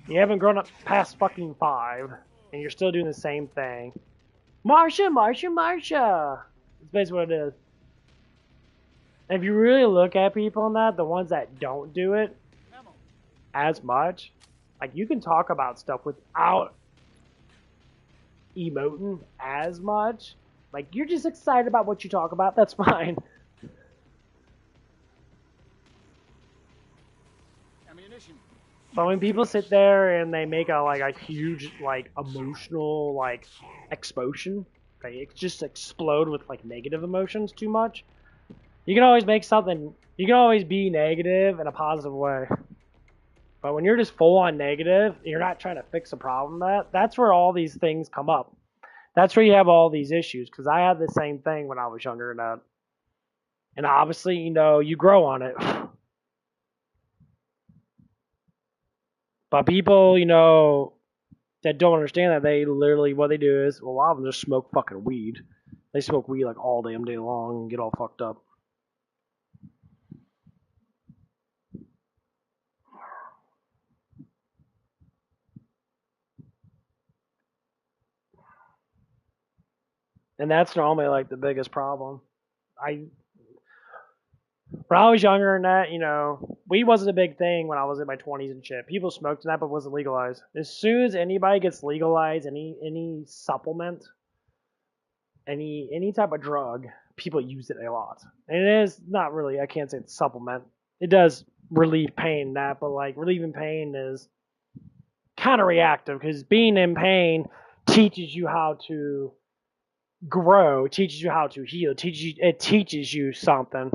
Speaker 1: You haven't grown up past fucking 5, and you're still doing the same thing. Marsha, Marsha, Marsha! That's basically what it is. And if you really look at people on that, the ones that don't do it as much, like, you can talk about stuff without emoting as much. Like, you're just excited about what you talk about, that's fine. But when people sit there and they make a huge emotional explosion, it just explode with negative emotions too much. You can always make something. You can always be negative in a positive way. But when you're just full on negative, you're not trying to fix a problem. That's where all these things come up. That's where you have all these issues. Because I had the same thing when I was younger and that. And obviously, you grow on it. But people, that don't understand that they literally, what they do is, well, a lot of them just smoke fucking weed. They smoke weed like all damn day long and get all fucked up. And that's normally like the biggest problem. When I was younger than that, you know, weed wasn't a big thing when I was in my 20s and shit. People smoked that, but it wasn't legalized. As soon as anybody gets legalized, any supplement, any type of drug, people use it a lot. And it is not really, I can't say it's supplement. It does relieve pain, that, but like relieving pain is kind of reactive because being in pain teaches you how to grow, teaches you how to heal, it teaches you something.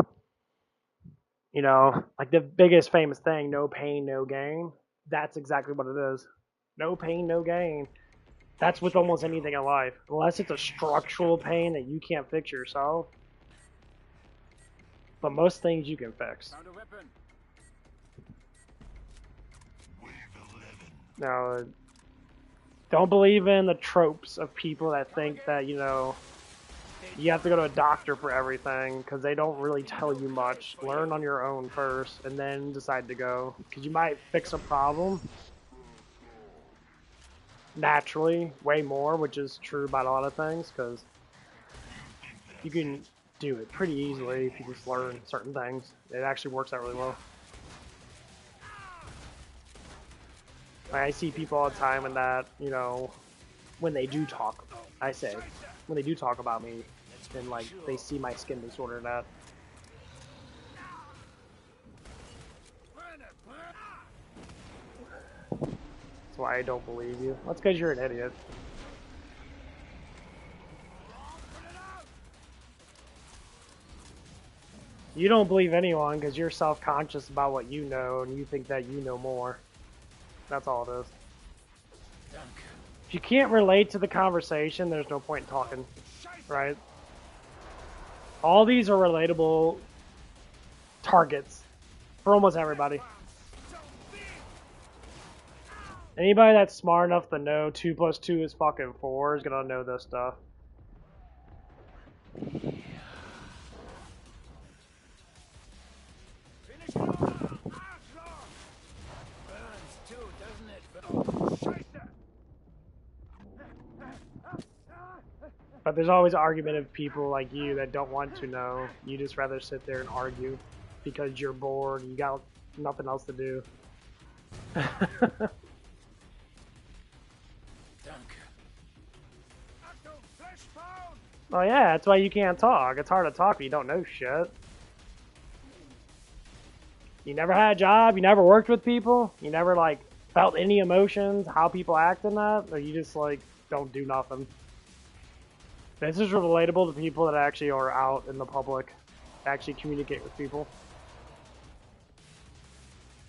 Speaker 1: You know, like the biggest famous thing, no pain, no gain. That's exactly what it is. No pain, no gain. That's with almost anything in life. Unless it's a structural pain that you can't fix yourself. But most things you can fix.
Speaker 3: Found a weapon.
Speaker 1: Now, don't believe in the tropes of people that think that, you know, you have to go to a doctor for everything, because they don't really tell you much. Learn on your own first, and then decide to go. Because you might fix a problem naturally, way more, which is true about a lot of things, because you can do it pretty easily if you just learn certain things. It actually works out really well. I see people all the time in that, you know, when they do talk, when they do talk about me, and like they see my skin disorder and that. That's why I don't believe you. That's because you're an idiot. You don't believe anyone because you're self-conscious about what you know and you think that you know more. That's all it is. If you can't relate to the conversation, there's no point in talking, right? All these are relatable targets for almost everybody. Anybody that's smart enough to know 2 + 2 is fucking 4 is gonna know this stuff. But there's always argumentative people like you that don't want to know. You just rather sit there and argue because you're bored and you got nothing else to do. Oh yeah, that's why you can't talk. It's hard to talk if you don't know shit. You never had a job, you never worked with people, you never like felt any emotions, how people act in that, or you just like don't do nothing. This is relatable to people that actually are out in the public, actually communicate with people.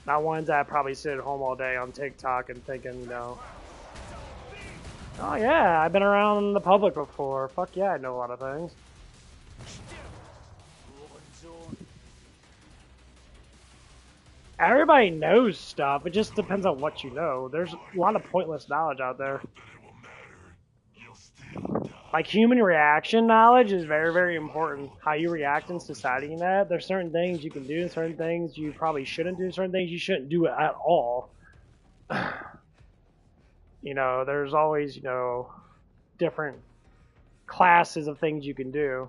Speaker 1: Not ones that probably sit at home all day on TikTok and thinking, you know, oh yeah, I've been around the public before. Fuck yeah, I know a lot of things. Everybody knows stuff, it just depends on what you know. There's a lot of pointless knowledge out there. Like human reaction knowledge is very, very important. How you react in society and that. There's certain things you can do, certain things you probably shouldn't do, certain things you shouldn't do at all. You know, there's always, you know, different classes of things you can do.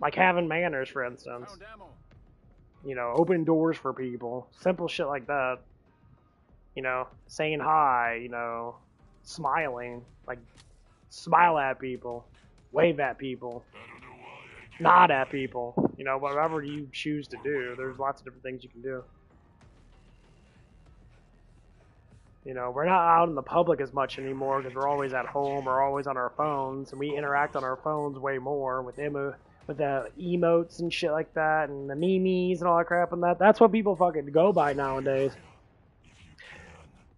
Speaker 1: Like having manners, for instance. You know, open doors for people. Simple shit like that. You know, saying hi, you know, smiling. Like, smile at people. Wave at people. Nod at people. You know, whatever you choose to do. There's lots of different things you can do. You know, we're not out in the public as much anymore because we're always at home or always on our phones, and we interact on our phones way more with the emotes and shit like that, and the memes and all that crap and that. That's what people fucking go by nowadays.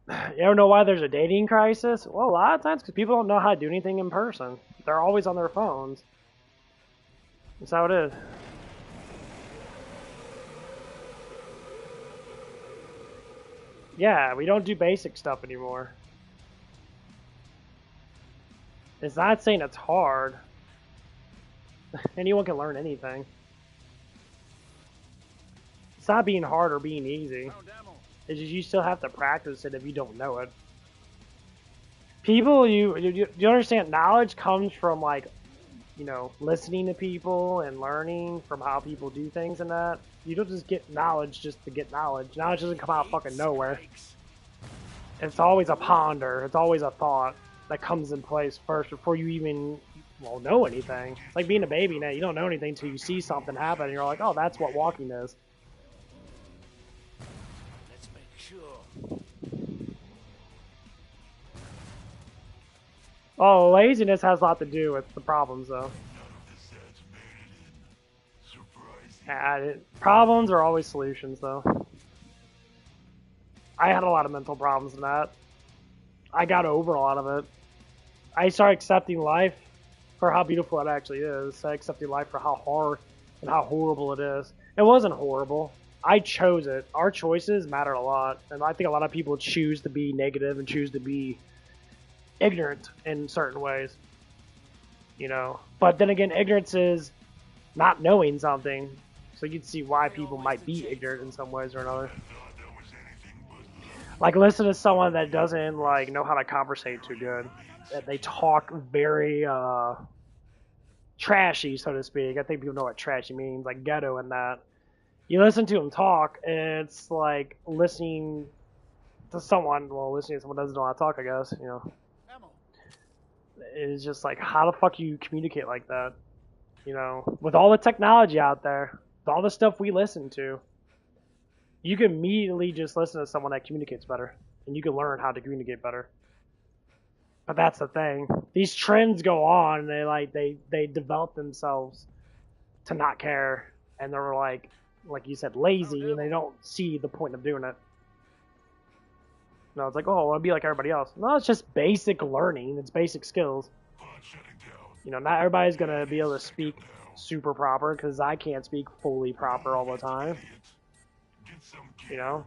Speaker 1: You ever know why there's a dating crisis? Well, a lot of times because people don't know how to do anything in person. They're always on their phones. That's how it is. Yeah, we don't do basic stuff anymore. It's not saying it's hard. Anyone can learn anything. It's not being hard or being easy. It's just you still have to practice it if you don't know it. People, you understand, knowledge comes from, like, you know, listening to people and learning from how people do things and that. You don't just get knowledge just to get knowledge. Knowledge doesn't come out of fucking nowhere. It's always a ponder. It's always a thought that comes in place first before you even, well, know anything. It's like being a baby now. You don't know anything until you see something happen and you're like, oh, that's what walking is.
Speaker 3: Let's make sure.
Speaker 1: Oh, laziness has a lot to do with the problems, though. Problems are always solutions, though. I had a lot of mental problems in that. I got over a lot of it. I started accepting life for how beautiful it actually is. I accepted life for how hard and how horrible it is. It wasn't horrible. I chose it. Our choices matter a lot, and I think a lot of people choose to be negative and choose to be ignorant in certain ways, you know. But then again, ignorance is not knowing something, so you'd see why people might be ignorant in some ways or another. Like, listen to someone that doesn't, like, know how to conversate too good. That they talk very trashy, so to speak. I think people know what trashy means, like ghetto and that. You listen to them talk, and it's like listening to someone, well, listening to someone who doesn't know how to talk, I guess, you know. It's just like, how the fuck do you communicate like that? You know, with all the technology out there, with all the stuff we listen to, you can immediately just listen to someone that communicates better, and you can learn how to communicate better. But that's the thing. These trends go on, and they develop themselves to not care, and they're like you said, lazy, and they don't see the point of doing it. No, it's like, oh, I'll be like everybody else. No, it's just basic learning. It's basic skills. You know, not everybody's going to be able to speak super proper, because I can't speak fully proper all the time. You know?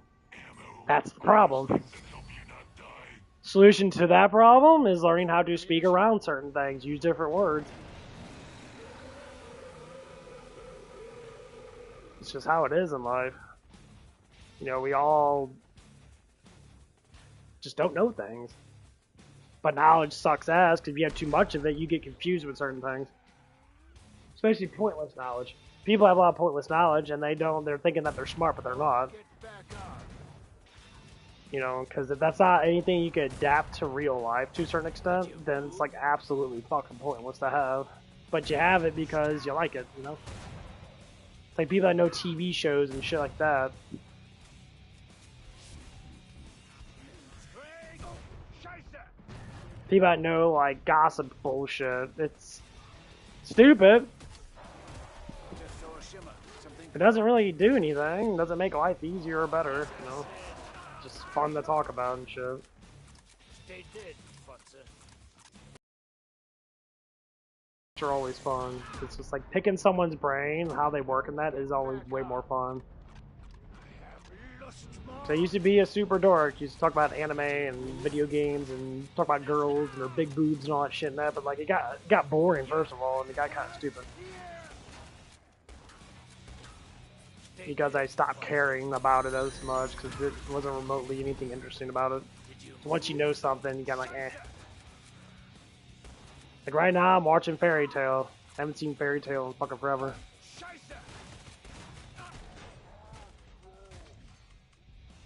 Speaker 1: That's the problem. Solution to that problem is learning how to speak around certain things, use different words. It's just how it is in life. You know, we all just don't know things. But knowledge sucks ass, because if you have too much of it, you get confused with certain things. Especially pointless knowledge. People have a lot of pointless knowledge, and they're thinking that they're smart, but they're not. You know, because if that's not anything you can adapt to real life to a certain extent, then it's like absolutely fucking pointless to have. But you have it because you like it, you know? It's like people that know TV shows and shit like that. People that know, like, gossip bullshit. It's stupid. It doesn't really do anything. It doesn't make life easier or better, you know? Just fun to talk about and shit.
Speaker 3: Stay dead, Butzer.
Speaker 1: Are always fun. It's just like picking someone's brain, how they work in that is always way more fun. So I used to be a super dork. Used to talk about anime and video games and talk about girls and their big boobs and all that shit and that. But like it got boring first of all, and it got kind of stupid. Because I stopped caring about it as much because it wasn't remotely anything interesting about it. So once you know something, you got like eh. Like right now, I'm watching Fairy Tail. I haven't seen Fairy Tail in fucking forever.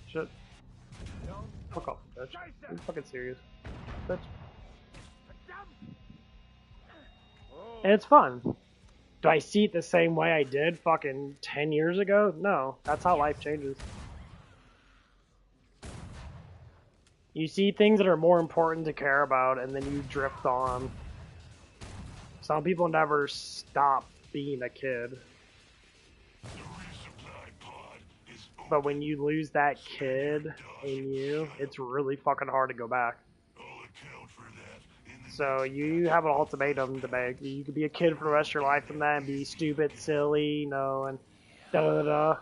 Speaker 1: Shit. Fuck off, bitch. Are you fucking serious? Bitch. And it's fun. Do I see it the same way I did fucking 10 years ago? No. That's how life changes. You see things that are more important to care about, and then you drift on. Some people never stop being a kid. But when you lose that kid in you, it's really fucking hard to go back. So you have an ultimatum to make. You could be a kid for the rest of your life and then be stupid, silly, you know, and da da da.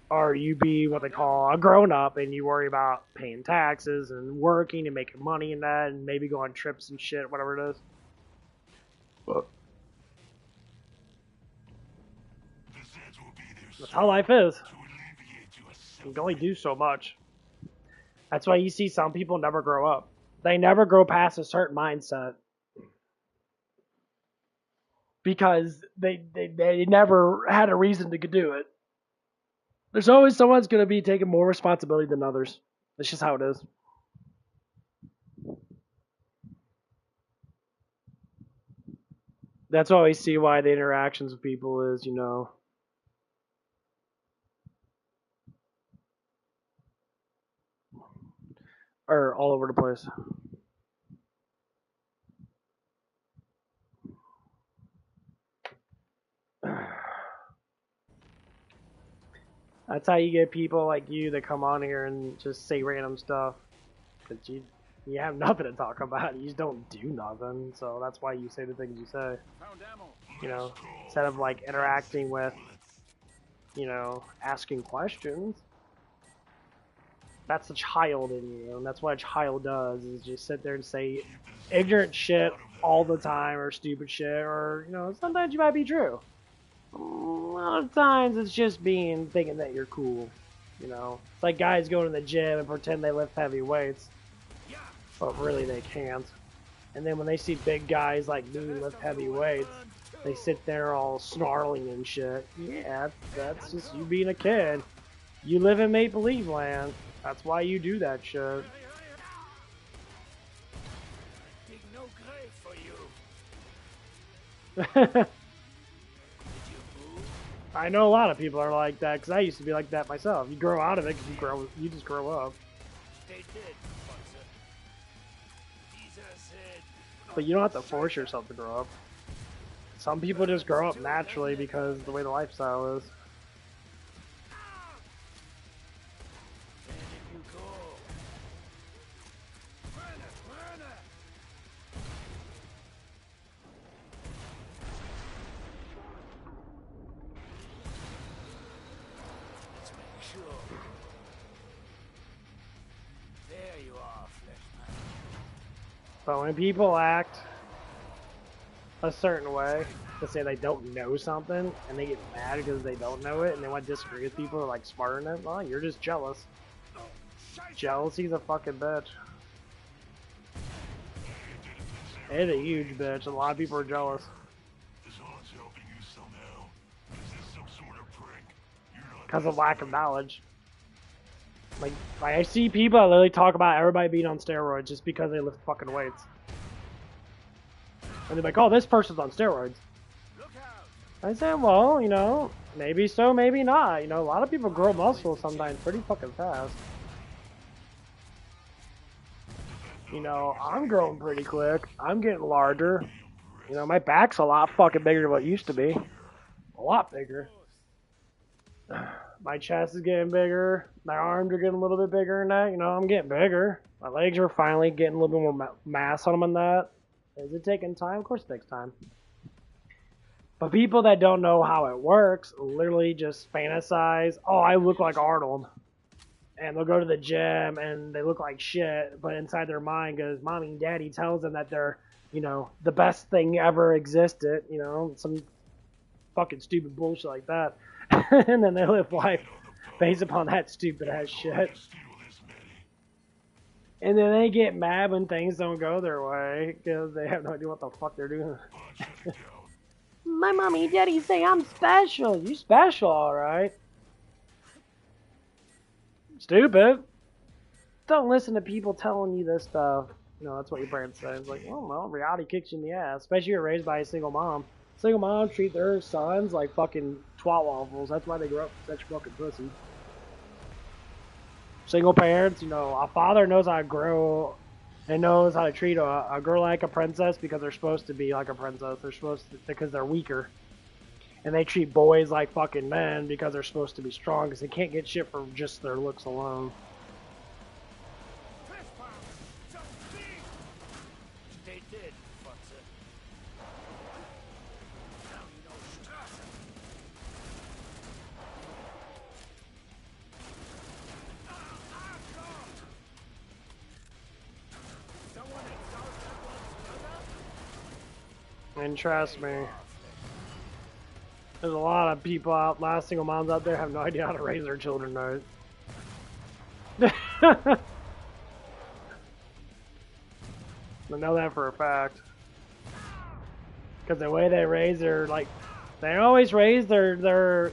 Speaker 1: or you be what they call a grown up and you worry about paying taxes and working and making money and that and maybe go on trips and shit, whatever it is.
Speaker 2: The Zeds will be there
Speaker 1: That's
Speaker 2: soon
Speaker 1: how life is.
Speaker 2: to alleviate your
Speaker 1: You can only do so much. That's why you see some people never grow up. They never grow past a certain mindset. Because they never had a reason to do it. There's always someone's going to be taking more responsibility than others. That's just how it is. That's why we see why the interactions with people is, are all over the place. That's how you get people like you that come on here and just say random stuff. Because you have nothing to talk about. You just don't do nothing. So that's why you say the things you say. Instead of like interacting with, asking questions. That's the child in you, and that's what a child does, is just sit there and say ignorant shit all the time, or stupid shit, or, sometimes you might be true. A lot of times it's just thinking that you're cool, It's like guys going to the gym and pretend they lift heavy weights, but really they can't. And then when they see big guys like me lift heavy weights, they sit there all snarling and shit. Yeah, that's just you being a kid. You live in make-believe land. That's why you do that shit.
Speaker 3: Dig no grave for you.
Speaker 1: I know a lot of people are like that, because I used to be like that myself. You grow out of it because you just grow up.
Speaker 3: They did, Butzer. These are said.
Speaker 1: But you don't have to force yourself to grow up. Some people just grow up naturally because of the way the lifestyle is.
Speaker 3: There you are, Fleshman.
Speaker 1: But when people act a certain way, to say they don't know something, and they get mad because they don't know it, and they want to disagree with people who are like smarter than them, well, you're just jealous. Jealousy's a fucking bitch. It's a huge bitch. A lot of people are jealous. Because of lack of knowledge. Like I see people that literally talk about everybody being on steroids just because they lift fucking weights. And they're like, oh, this person's on steroids. I said, well, maybe so, maybe not. A lot of people grow muscle sometimes pretty fucking fast. I'm growing pretty quick. I'm getting larger. My back's a lot fucking bigger than what it used to be. A lot bigger. My chest is getting bigger. My arms are getting a little bit bigger than that. I'm getting bigger. My legs are finally getting a little bit more mass on them than that. Is it taking time? Of course it takes time. But people that don't know how it works literally just fantasize, oh, I look like Arnold. And they'll go to the gym and they look like shit, but inside their mind goes, mommy and daddy tells them that they're, the best thing ever existed, some fucking stupid bullshit like that. And then they live life based upon that stupid ass shit. And then they get mad when things don't go their way because they have no idea what the fuck they're doing. My mommy and daddy say I'm special. You special, alright. Stupid. Don't listen to people telling you this stuff. That's what your parents say. It's like, oh, well, reality kicks you in the ass. Especially if you're raised by a single mom. Single moms treat their sons like fucking twat waffles. That's why they grow up such fucking pussies. Single parents, a father knows how to grow and knows how to treat a girl like a princess because they're supposed to be like a princess. They're supposed to, because they're weaker. And they treat boys like fucking men because they're supposed to be strong because they can't get shit from just their looks alone.
Speaker 3: They did, Butzer. Now you know Strasse.
Speaker 1: And trust me, there's a lot of people out, a lot of single moms out there have no idea how to raise their children right. I know that for a fact. Because the way they raise their, like, they always raise their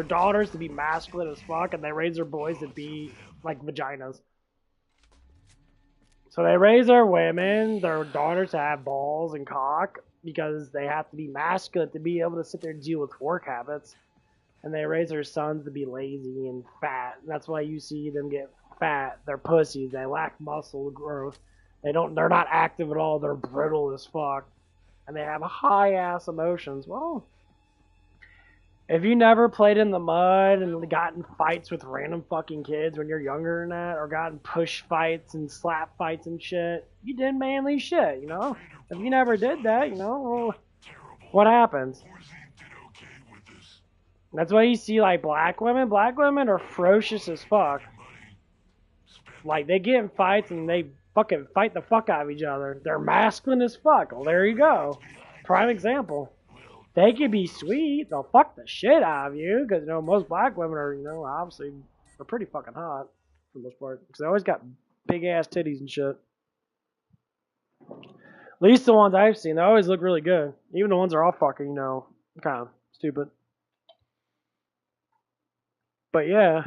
Speaker 1: daughters to be masculine as fuck, and they raise their boys to be, like, vaginas. So they raise their women, their daughters to have balls and cock, because they have to be masculine to be able to sit there and deal with work habits. And they raise their sons to be lazy and fat. And that's why you see them get fat. They're pussies. They lack muscle growth. They're not active at all. They're brittle as fuck. And they have high ass emotions. Well, if you never played in the mud and gotten fights with random fucking kids when you're younger than that, or gotten push fights and slap fights and shit, you did manly shit, you know? If you never did that, you know, well, what happens? That's why you see, like, black women. Black women are ferocious as fuck. Like, they get in fights and they fucking fight the fuck out of each other. They're masculine as fuck. Well, there you go. Prime example. They can be sweet. They'll fuck the shit out of you. Because, you know, most black women are, you know, obviously, they're pretty fucking hot. For the most part. Because they always got big ass titties and shit. At least the ones I've seen, they always look really good. Even the ones that are all fucking, you know, kind of stupid. But yeah.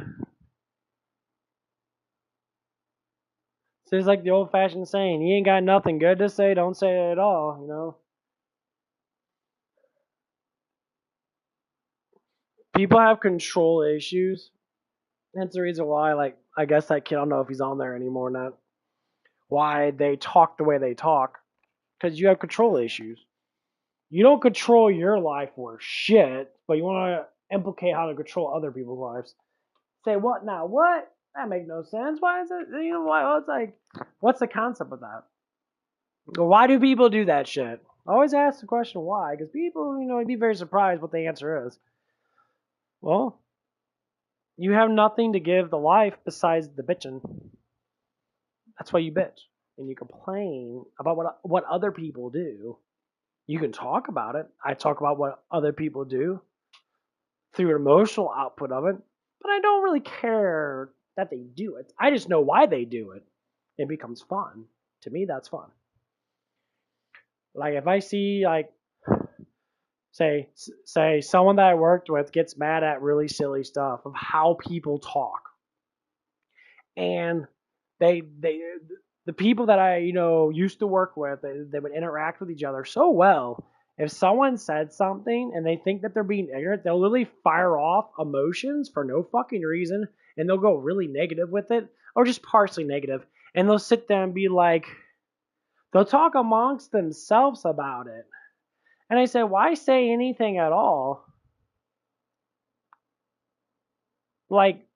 Speaker 1: So it's like the old fashioned saying, you ain't got nothing good to say, don't say it at all, you know? People have control issues. That's the reason why, like, I guess that kid, I don't know if he's on there anymore or not. Why they talk the way they talk. Because you have control issues. You don't control your life or shit, but you want to implicate how to control other people's lives. Say what now? What? That makes no sense. Why is it? You know why? It's like, what's the concept of that? Why do people do that shit? I always ask the question why, because people, you know, you'd be very surprised what the answer is. Well, you have nothing to give the life besides the bitching. That's why you bitch and you complain about what other people do. You can talk about it. I talk about what other people do through an emotional output of it, but I don't really care that they do it. I just know why they do it. It becomes fun. To me, that's fun. Like if I see, like, say someone that I worked with gets mad at really silly stuff of how people talk, and the people that I, you know, used to work with, they would interact with each other so well. If someone said something and they think that they're being ignorant, they'll literally fire off emotions for no fucking reason, and they'll go really negative with it, or just partially negative, and they'll sit there and be like, they'll talk amongst themselves about it. And I say, why say anything at all? Like,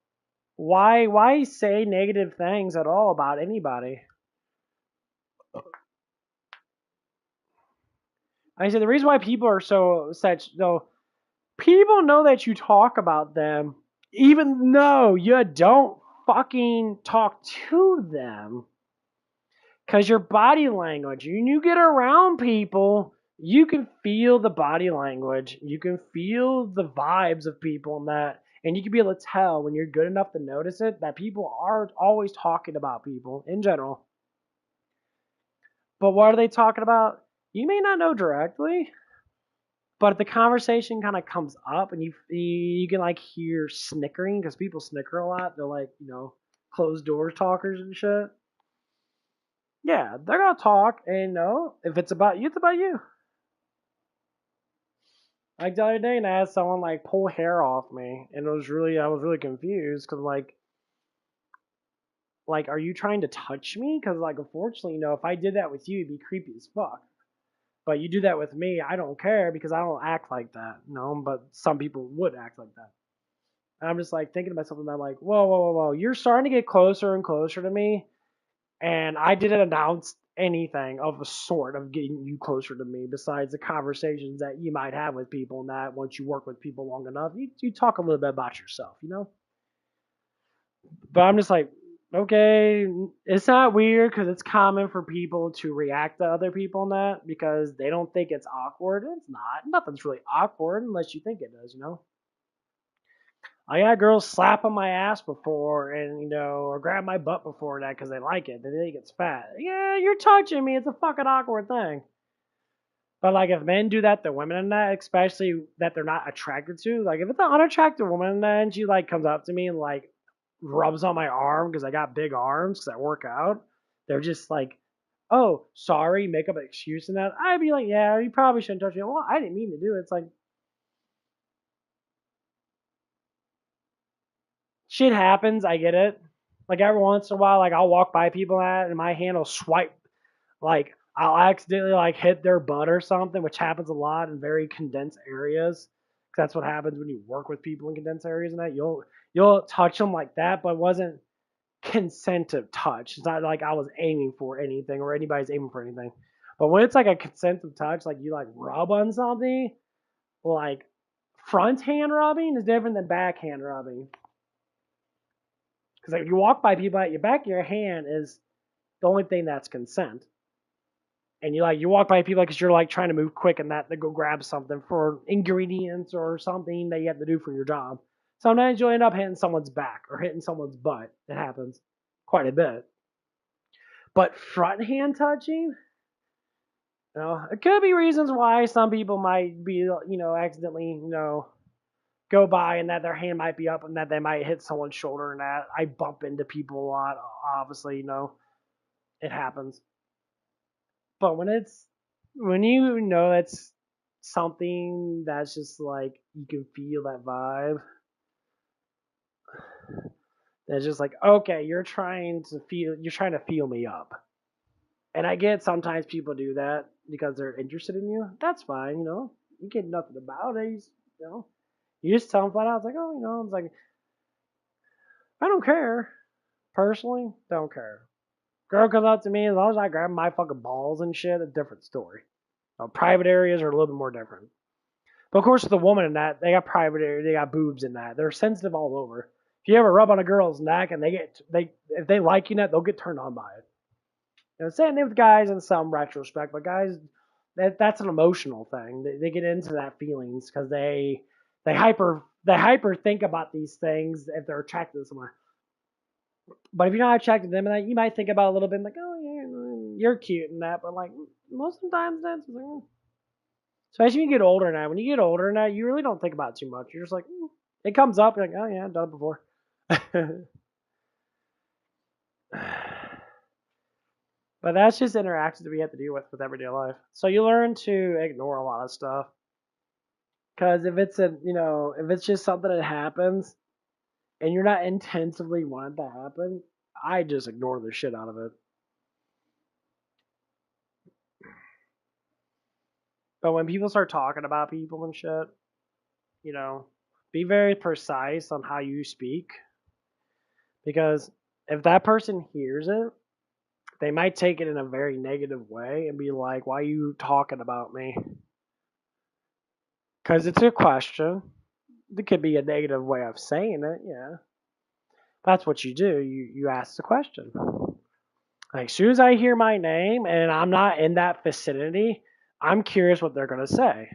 Speaker 1: why say negative things at all about anybody? I say the reason why people are people know that you talk about them, even though you don't fucking talk to them. Because your body language, when you get around people, you can feel the body language. You can feel the vibes of people and you can be able to tell when you're good enough to notice it that people are always talking about people in general. But what are they talking about? You may not know directly, but the conversation kind of comes up and you can like hear snickering because people snicker a lot. They're like, you know, closed door talkers and shit. Yeah, they're gonna talk, and no, if it's about you, it's about you. Like the other day, and I had someone like pull hair off me, and I was really confused because like, are you trying to touch me? Because like, unfortunately, you know, if I did that with you, it'd be creepy as fuck. But you do that with me, I don't care because I don't act like that, you know. But some people would act like that. And I'm just like thinking to myself, and I'm like, whoa, you're starting to get closer and closer to me. And I didn't announce anything of a sort of getting you closer to me besides the conversations that you might have with people and that once you work with people long enough, you talk a little bit about yourself, you know? But I'm just like, Okay, it's not weird because it's common for people to react to other people in that because they don't think it's awkward. It's not. Nothing's really awkward unless you think it is, you know? I got girls slap on my ass before and, or grab my butt before that because they like it. They think it's fat. Yeah, you're touching me. It's a fucking awkward thing. But, like, if men do that to women in that, especially that they're not attracted to, like, if it's an unattractive woman in that and she, like, comes up to me and, like, rubs on my arm because I got big arms because I work out, they're just like, oh, sorry, make up an excuse in that. I'd be like, yeah, you probably shouldn't touch me. Well, I didn't mean to do it. It's like, shit happens. I get it. Like, every once in a while, like, I'll walk by people and my hand will swipe. Like, I'll accidentally, like, hit their butt or something, which happens a lot in very condensed areas. 'Cause that's what happens when you work with people in condensed areas and that. You'll touch them like that, but it wasn't consentive touch. It's not like I was aiming for anything or anybody's aiming for anything. But when it's like a consentive touch, like you like rub on something, like front hand rubbing is different than backhand rubbing. Because like if you walk by people at your back of your hand is the only thing that's consent. And you walk by people because you're like trying to move quick and that to go grab something for ingredients or something that you have to do for your job. Sometimes you'll end up hitting someone's back or hitting someone's butt. It happens quite a bit. But front hand touching, it could be reasons why some people might be, accidentally, go by and that their hand might be up and that they might hit someone's shoulder and that. I bump into people a lot, obviously, it happens. But when you know it's something that's just like, you can feel that vibe, it's just like, okay, you're trying to feel me up. And I get sometimes people do that because they're interested in you. That's fine, You get nothing about it. You just tell them flat out. It's like, oh, it's like, I don't care. Personally, don't care. Girl comes up to me, as long as I grab my fucking balls and shit, a different story. Private areas are a little bit more different. But of course, with the woman in that, they got private area, they got boobs in that. They're sensitive all over. If you ever rub on a girl's neck and if they like you, they'll get turned on by it. Same thing with guys in some retrospect, but guys, that's an emotional thing. They get into that feelings because they hyper think about these things if they're attracted to someone. But if you're not attracted to them, and you might think about it a little bit, like, oh yeah, you're cute and that. But like most of the times, that's like, especially when you get older now. When you get older now, you really don't think about it too much. You're just like, it comes up, you're like, oh yeah, I've done it before. But that's just interactions that we have to deal with everyday life. So you learn to ignore a lot of stuff. Because if it's just something that happens and you're not intensively wanting to happen, I just ignore the shit out of it. But when people start talking about people and shit, be very precise on how you speak. Because if that person hears it, they might take it in a very negative way and be like, why are you talking about me? Because it's a question. It could be a negative way of saying it, yeah. That's what you do. You ask the question. Like, as soon as I hear my name and I'm not in that vicinity, I'm curious what they're going to say.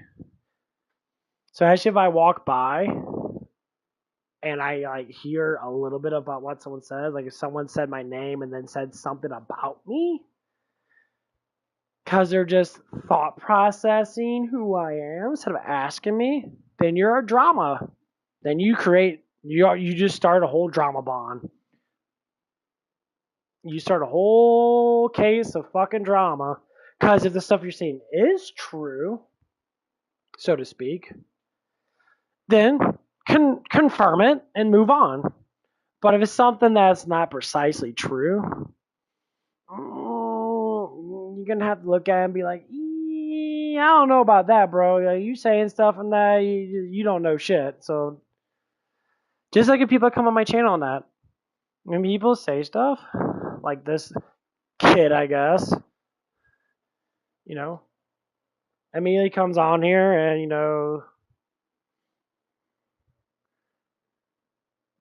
Speaker 1: So actually, if I walk by and I like hear a little bit about what someone says, like if someone said my name and then said something about me, because they're just thought processing who I am instead of asking me, then you're a drama. Then you just start a whole drama bond. You start a whole case of fucking drama. Because if the stuff you're saying is true, so to speak, then confirm it and move on. But if it's something that's not precisely true, you're going to have to look at it and be like, I don't know about that, bro. You saying stuff and that, you don't know shit. So, just like if people come on my channel on that, when people say stuff, like this kid, I guess, immediately comes on here and,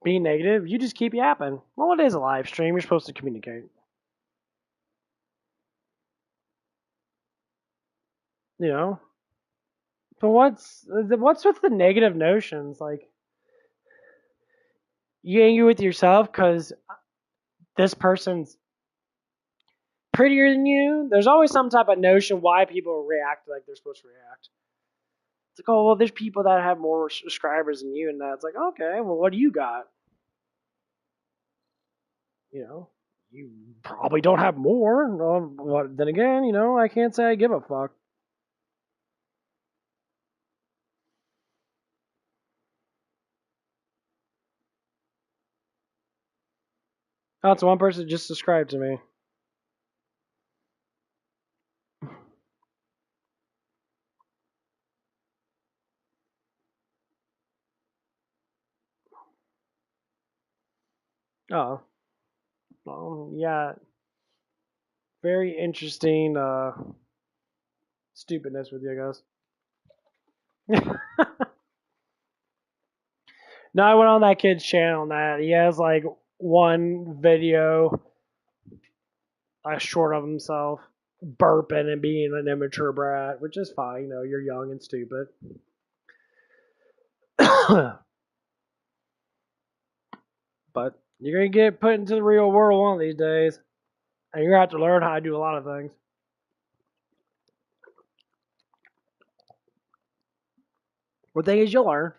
Speaker 1: being negative, you just keep yapping. Well, it is a live stream. You're supposed to communicate. You know? But what's with the negative notions? Like, you angry with yourself because this person's prettier than you? There's always some type of notion why people react like they're supposed to react. It's like, oh, well, there's people that have more subscribers than you, and that's like, okay, well, what do you got? You know, you probably don't have more. But then again, you know, I can't say I give a fuck. Oh, it's one person just subscribed to me. Oh, well, yeah, very interesting stupidness with you guys. No, I went on that kid's channel and that he has like one video, a short of himself burping and being an immature brat, which is fine. You know, you're young and stupid. But you're gonna get put into the real world one of these days, and you're gonna have to learn how to do a lot of things. The thing is, you'll learn.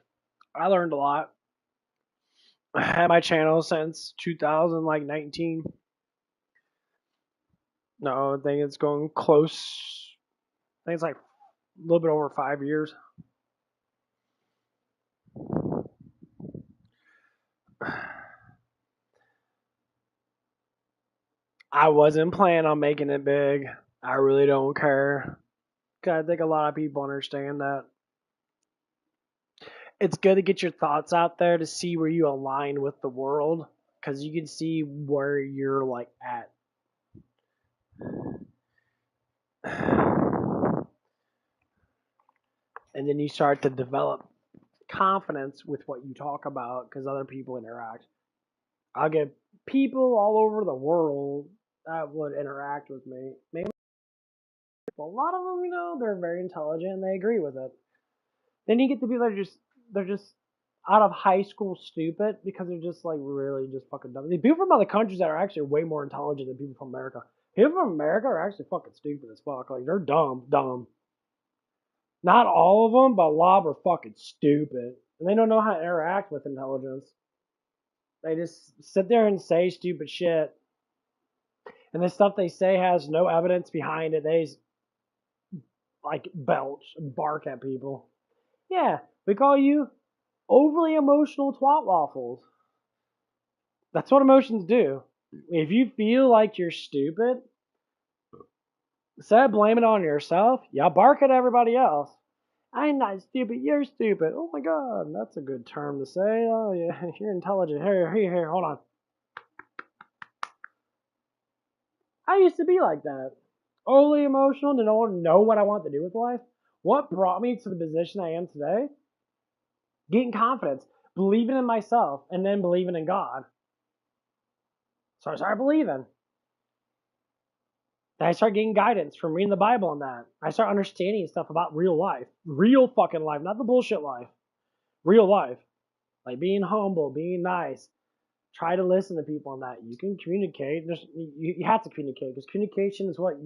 Speaker 1: I learned a lot. I had my channel since 2019. No, I think it's going close. I think it's like a little bit over 5 years. I wasn't planning on making it big. I really don't care. I think a lot of people understand that. It's good to get your thoughts out there to see where you align with the world, because you can see where you're like at. And then you start to develop confidence with what you talk about because other people interact. I'll get people all over the world that would interact with me. Maybe a lot of them, you know, they're very intelligent and they agree with it. Then you get the people that are they're just out of high school stupid because they're just like really just fucking dumb. The people from other countries that are actually way more intelligent than people from America. People from America are actually fucking stupid as fuck. Like they're dumb. Not all of them, but a lot of them are fucking stupid. And they don't know how to interact with intelligence. They just sit there and say stupid shit. And the stuff they say has no evidence behind it. They just, like belch and bark at people. Yeah, we call you overly emotional twat waffles. That's what emotions do. If you feel like you're stupid, instead of blaming it on yourself, you bark at everybody else. I'm not stupid, you're stupid. Oh my god, that's a good term to say. Oh yeah, you're intelligent. Here, hold on. I used to be like that. Overly emotional to know what I want to do with life. What brought me to the position I am today? Getting confidence, believing in myself, and then believing in God. So I started believing. Then I started getting guidance from reading the Bible on that. I started understanding stuff about real life. Real fucking life, not the bullshit life. Real life. Like being humble, being nice. Try to listen to people on that. You can communicate. You have to communicate because communication is what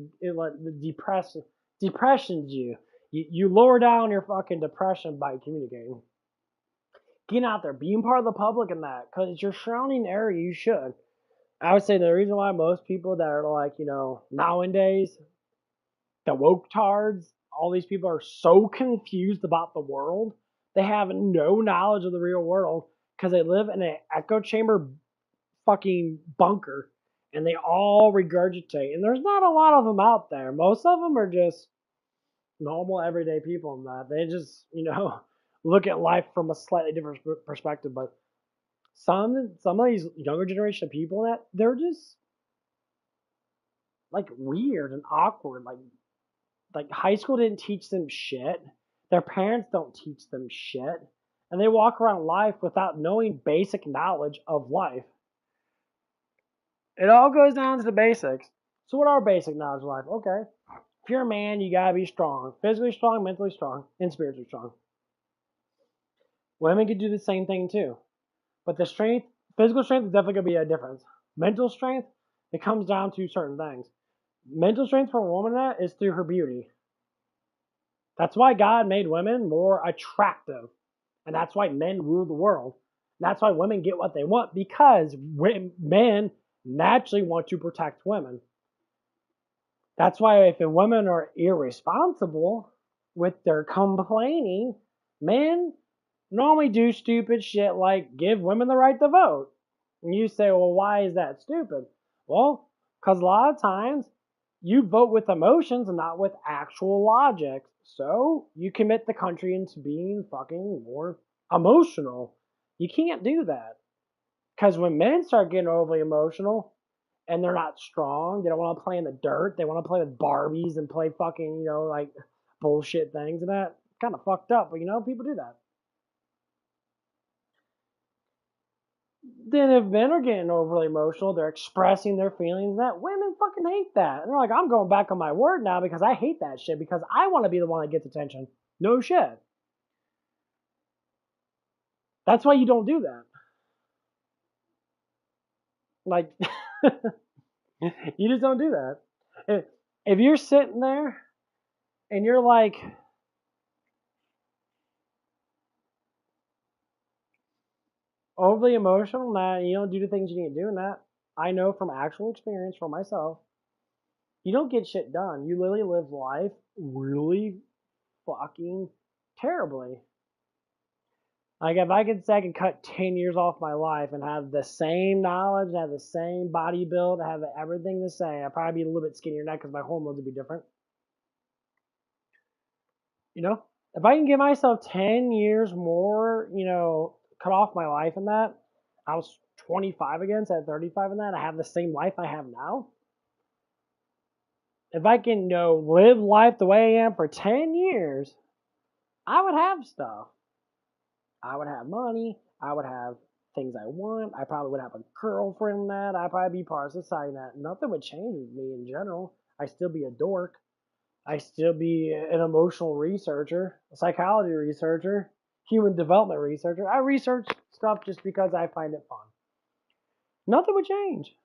Speaker 1: depressions you. You lower down your fucking depression by communicating. Getting out there, being part of the public in that, because it's your surrounding area. You should. I would say the reason why most people that are like, you know, nowadays, the woke tards, all these people are so confused about the world. They have no knowledge of the real world because they live in an echo chamber fucking bunker and they all regurgitate. And there's not a lot of them out there. Most of them are just normal everyday people in that. They just, you know, look at life from a slightly different perspective. But some of these younger generation of people that they're just like weird and awkward. Like high school didn't teach them shit. Their parents don't teach them shit. and they walk around life without knowing basic knowledge of life. It all goes down to the basics. So what are basic knowledge of life? Okay. If you're a man, you gotta be strong. Physically strong, mentally strong, and spiritually strong. Women can do the same thing too. But the strength, physical strength is definitely gonna be a difference. Mental strength, it comes down to certain things. Mental strength for a woman is through her beauty. That's why God made women more attractive. And that's why men rule the world. And that's why women get what they want, because men naturally want to protect women. That's why if women are irresponsible with their complaining, men normally do stupid shit like give women the right to vote. And you say, well, why is that stupid? Well, because a lot of times you vote with emotions and not with actual logic. So you commit the country into being fucking more emotional. You can't do that. Because when men start getting overly emotional and they're not strong, they don't want to play in the dirt, they want to play with Barbies and play fucking, like bullshit things and that. Kind of fucked up, but people do that. Then if men are getting overly emotional, they're expressing their feelings, that women fucking hate that. And they're like, I'm going back on my word now because I hate that shit because I want to be the one that gets attention. No shit. That's why you don't do that. Like, you just don't do that. If you're sitting there and you're like, overly emotional, and you don't do the things you need to do, and that I know from actual experience for myself, you don't get shit done. You literally live life really fucking terribly. Like if I could say I could cut 10 years off my life and have the same knowledge, have the same body build, have everything the same, I'd probably be a little bit skinnier now because my hormones would be different. If I can give myself 10 years more, cut off my life in that, I was 25 again, so at 35 in that, I have the same life I have now. If I can, live life the way I am for 10 years, I would have stuff. I would have money. I would have things I want. I probably would have a girlfriend that. I'd probably be part of society that. Nothing would change with me in general. I'd still be a dork. I'd still be an emotional researcher, a psychology researcher, human development researcher. I research stuff just because I find it fun. Nothing would change.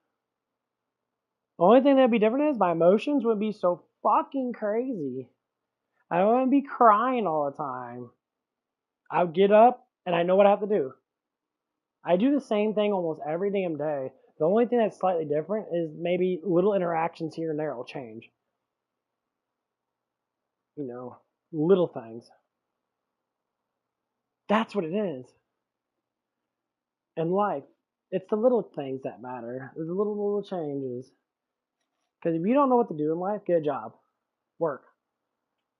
Speaker 1: The only thing that'd be different is my emotions would be so fucking crazy. I wouldn't be crying all the time. I would get up and I know what I have to do. I do the same thing almost every damn day. The only thing that's slightly different is maybe little interactions here and there will change. Little things. That's what it is. In life, it's the little things that matter. The little changes. Because if you don't know what to do in life, get a job. Work.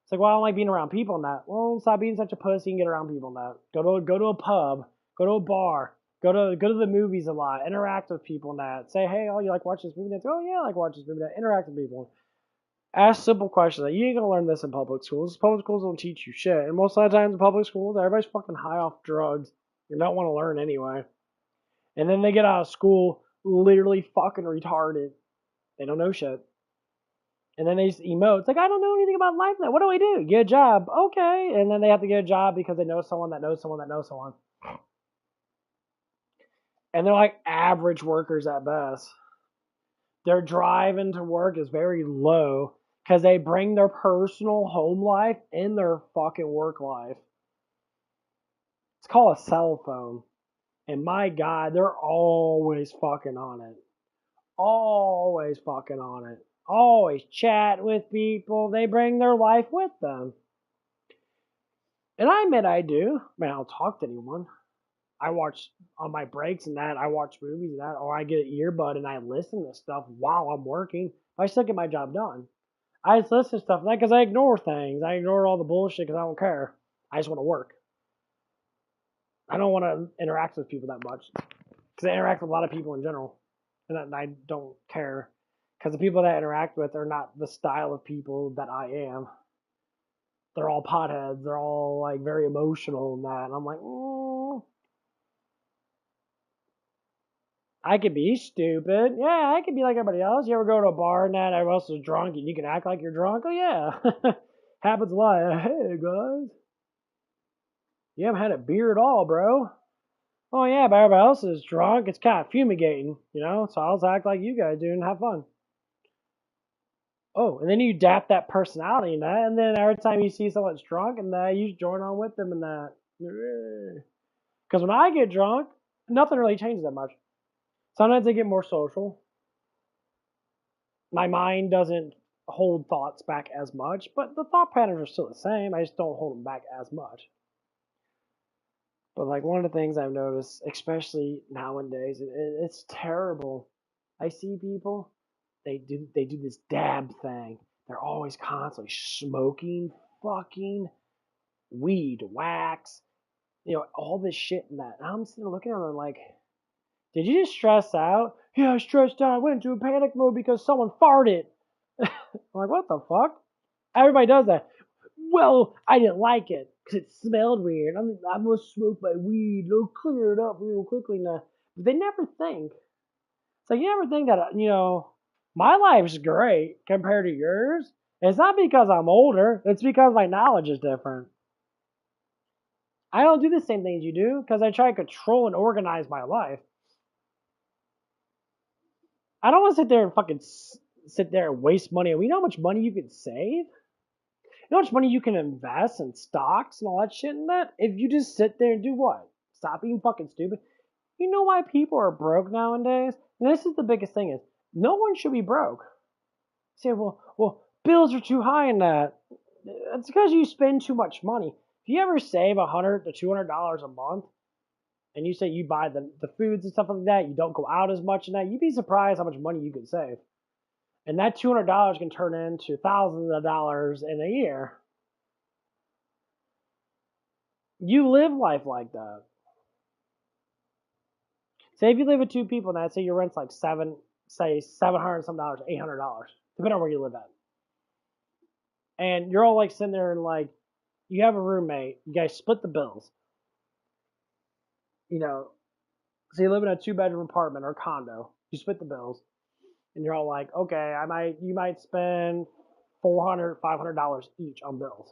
Speaker 1: It's like, well, I don't like being around people and that. Well, stop being such a pussy and get around people and that. Go to a pub. Go to a bar. Go to the movies a lot. Interact with people and that. Say, hey, you like watch this movie? That's, oh yeah, I like watch this movie. That. Interact with people. Ask simple questions. You ain't gonna learn this in public schools. Public schools don't teach you shit. And most of the times in public schools, everybody's fucking high off drugs. You don't want to learn anyway. And then they get out of school literally fucking retarded. They don't know shit. And then they just emote. It's like, I don't know anything about life now. What do I do? Get a job. Okay. And then they have to get a job because they know someone that knows someone that knows someone. And they're like average workers at best. Their drive into work is very low because they bring their personal home life in their fucking work life. It's called a cell phone. And my God, they're always fucking on it. Always fucking on it. Always chat with people. They bring their life with them. And I admit I do. I don't talk to anyone. I watch on my breaks and that. I watch movies and that. Or I get an earbud and I listen to stuff while I'm working. I still get my job done. I just listen to stuff like that because I ignore things. I ignore all the bullshit because I don't care. I just want to work. I don't want to interact with people that much. Because I interact with a lot of people in general. And I don't care. Because the people that I interact with are not the style of people that I am. they're all potheads. They're all like very emotional and that. And I'm like, I could be stupid. Yeah, I could be like everybody else. You ever go to a bar and that everybody else is drunk and you can act like you're drunk? Oh yeah, happens a lot. Hey guys, you haven't had a beer at all, bro. Oh yeah, but everybody else is drunk. It's kind of fumigating, you know. So I'll act like you guys do and have fun. Oh, and then you adapt that personality and that, and then every time you see someone that's drunk and that, you join on with them and that. Because when I get drunk, nothing really changes that much. Sometimes I get more social. My mind doesn't hold thoughts back as much, but the thought patterns are still the same. I just don't hold them back as much. But like one of the things I've noticed, especially nowadays, it's terrible. I see people, they do this dab thing. They're always constantly smoking fucking weed, wax, all this shit and that. And I'm sitting there looking at them like, did you just stress out? Yeah, I stressed out. I went into a panic mode because someone farted. I'm like, what the fuck? Everybody does that. Well, I didn't like it because it smelled weird. I'm gonna smoke my weed. It'll clear it up real quickly now. But they never think. It's like you never think that my life's great compared to yours. It's not because I'm older. It's because my knowledge is different. I don't do the same things you do because I try to control and organize my life. I don't want to sit there and fucking sit there and waste money. You know how much money you can save? You know how much money you can invest in stocks and all that shit and that? If you just sit there and do what? Stop being fucking stupid. You know why people are broke nowadays? And this is the biggest thing is, no one should be broke. You say, well, bills are too high in that. It's because you spend too much money. If you ever save $100 to $200 a month, and you say you buy the foods and stuff like that, you don't go out as much and that, you'd be surprised how much money you can save. And that $200 can turn into thousands of dollars in a year. You live life like that. Say if you live with two people and that, say your rent's like $700 some dollars, $800, depending on where you live at. And you're all like sitting there and like, you have a roommate, you guys split the bills. So you live in a 2-bedroom apartment or condo, you split the bills. And you're all like, okay, you might spend $400, $500 each on bills.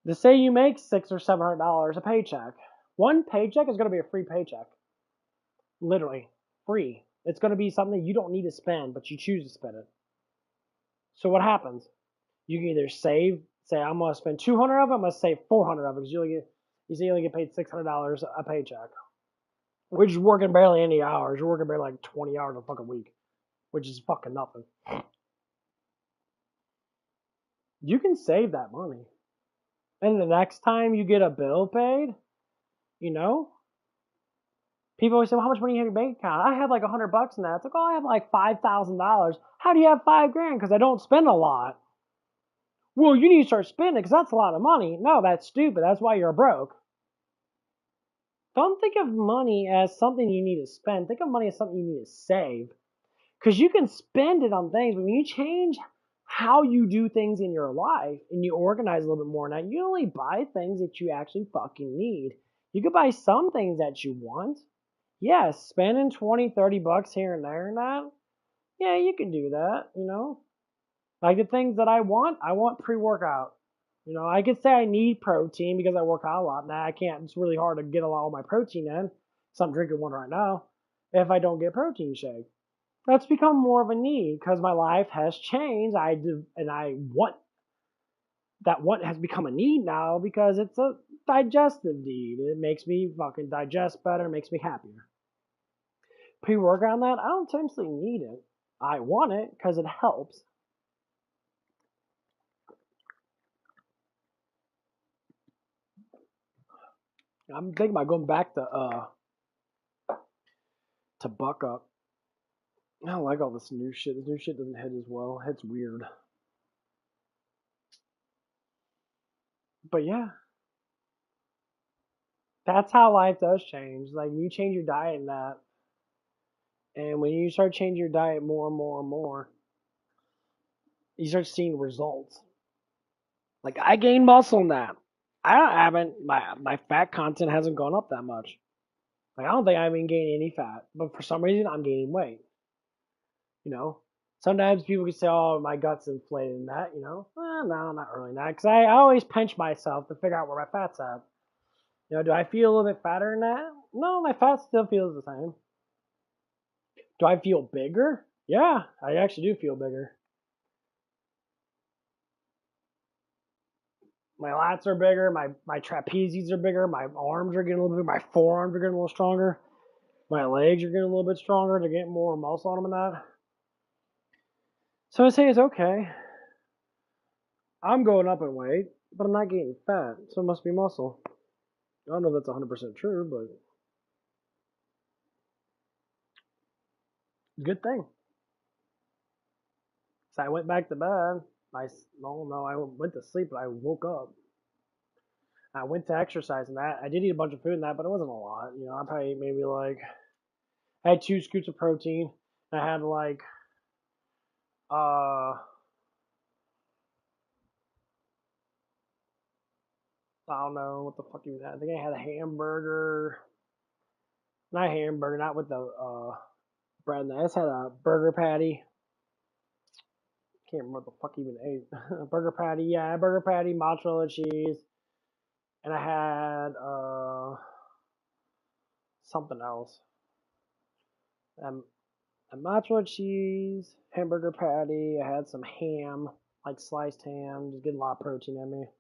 Speaker 1: To say you make $600 or $700 a paycheck, one paycheck is going to be a free paycheck. Literally free. It's going to be something you don't need to spend, but you choose to spend it. So what happens? You can either save, say I'm going to spend 200 of it, I'm going to save 400 of it because you only get paid $600 a paycheck. Which is working barely any hours. You're working barely like 20 hours a fucking week, which is fucking nothing. You can save that money. And the next time you get a bill paid, people always say, well, how much money you have in your bank account? I have like $100 in that. It's like, oh, I have like $5,000. How do you have $5,000? Because I don't spend a lot. Well, you need to start spending because that's a lot of money. No, that's stupid. That's why you're broke. Don't think of money as something you need to spend. Think of money as something you need to save. Because you can spend it on things, but when you change how you do things in your life and you organize a little bit more now, you only buy things that you actually fucking need. You could buy some things that you want. Yes, spending 20, 30 bucks here and there and that. Yeah, you can do that, Like the things that I want pre-workout. I could say I need protein because I work out a lot. Now I can't. It's really hard to get a lot of my protein in. So I'm drinking one right now. If I don't get protein shake, that's become more of a need because my life has changed. I want that. What has become a need now because it's a digestive need. It makes me fucking digest better. Makes me happier. Pre-workout on that, I don't essentially need it. I want it because it helps. I'm thinking about going back to Buck Up. I don't like all this new shit. This new shit doesn't hit as well. It hits weird. But yeah. That's how life does change. Like you change your diet and that. And when you start changing your diet more and more and more, you start seeing results. Like I gained muscle now. I haven't my fat content hasn't gone up that much. Like I don't think I even gained any fat, but for some reason I'm gaining weight. You know, sometimes people can say, "Oh, my gut's inflated," and that. No, not really that, because I always pinch myself to figure out where my fat's at. Do I feel a little bit fatter than that? No, my fat still feels the same. Do I feel bigger? Yeah, I actually do feel bigger. My lats are bigger, my trapezies are bigger, my arms are getting a little bit, my forearms are getting a little stronger, my legs are getting a little bit stronger to get more muscle on them and that. So I say it's okay. I'm going up in weight, but I'm not getting fat, so it must be muscle. I don't know if that's 100% true, but good thing. So I went back to bed. I went to sleep, but I woke up. I went to exercise and that. I did eat a bunch of food and that, but it wasn't a lot. I probably ate maybe like, I had 2 scoops of protein. I had like, I don't know what the fuck you had. I think I had a hamburger. Not hamburger, not with the bread. I just had a burger patty. Can't remember what the fuck I even ate. Burger patty, yeah, burger patty, mozzarella cheese, and I had something else. A mozzarella cheese, hamburger patty. I had some ham, like sliced ham, just getting a lot of protein in me.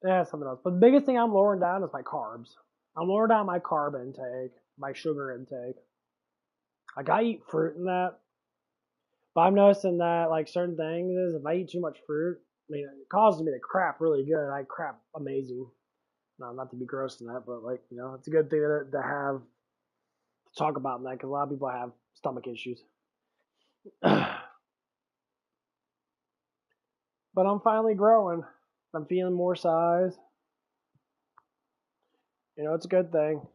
Speaker 1: Yeah, something else. But the biggest thing I'm lowering down is my carbs. I'm lowering down my carb intake, my sugar intake. Like I eat fruit and that, but I'm noticing that like certain things is if I eat too much fruit, I mean it causes me to crap really good. I crap amazing. No, not to be gross in that, but like it's a good thing to have to talk about in that because a lot of people have stomach issues. But I'm finally growing. I'm feeling more size. It's a good thing.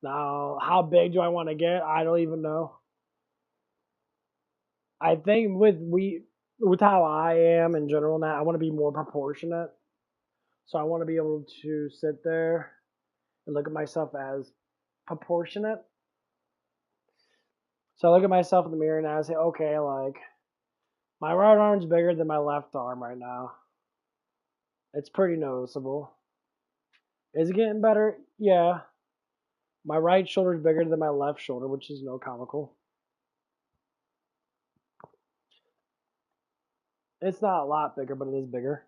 Speaker 1: Now, how big do I want to get? I don't even know. I think with how I am in general now, I want to be more proportionate. So I want to be able to sit there and look at myself as proportionate. So I look at myself in the mirror now and say, okay, like my right arm's bigger than my left arm right now. It's pretty noticeable. Is it getting better? Yeah. My right shoulder's bigger than my left shoulder, which is no comical. It's not a lot bigger, but it is bigger.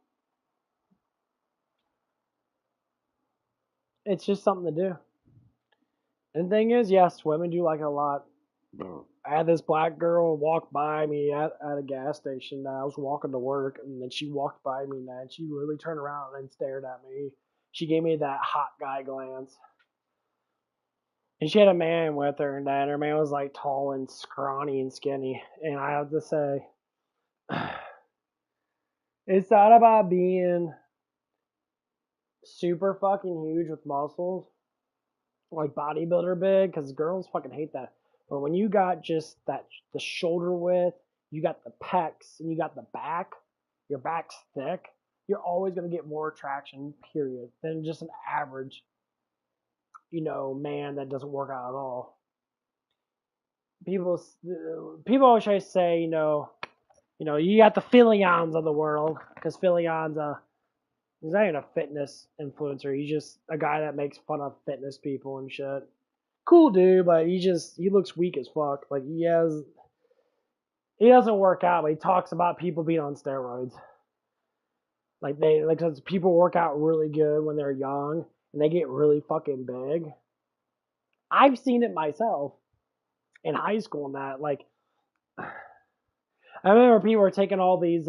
Speaker 1: It's just something to do. And the thing is, yes, women do like it a lot. I had this black girl walk by me at a gas station. I was walking to work, and then she walked by me, and she really turned around and stared at me. She gave me that hot guy glance. And she had a man with her, and her man was like tall and scrawny and skinny. And I have to say, it's not about being super fucking huge with muscles, like bodybuilder big, because girls fucking hate that. But when you got just the shoulder width, you got the pecs, and you got the back, your back's thick, you're always going to get more attraction, period, than just an average, man that doesn't work out at all. People, people always say, you got the Philions of the world, because Philions, he's not even a fitness influencer. He's just a guy that makes fun of fitness people and shit. Cool dude, but he looks weak as fuck. Like he doesn't work out, but he talks about people being on steroids. Cause people work out really good when they're young and they get really fucking big. I've seen it myself in high school and that. Like I remember people were taking all these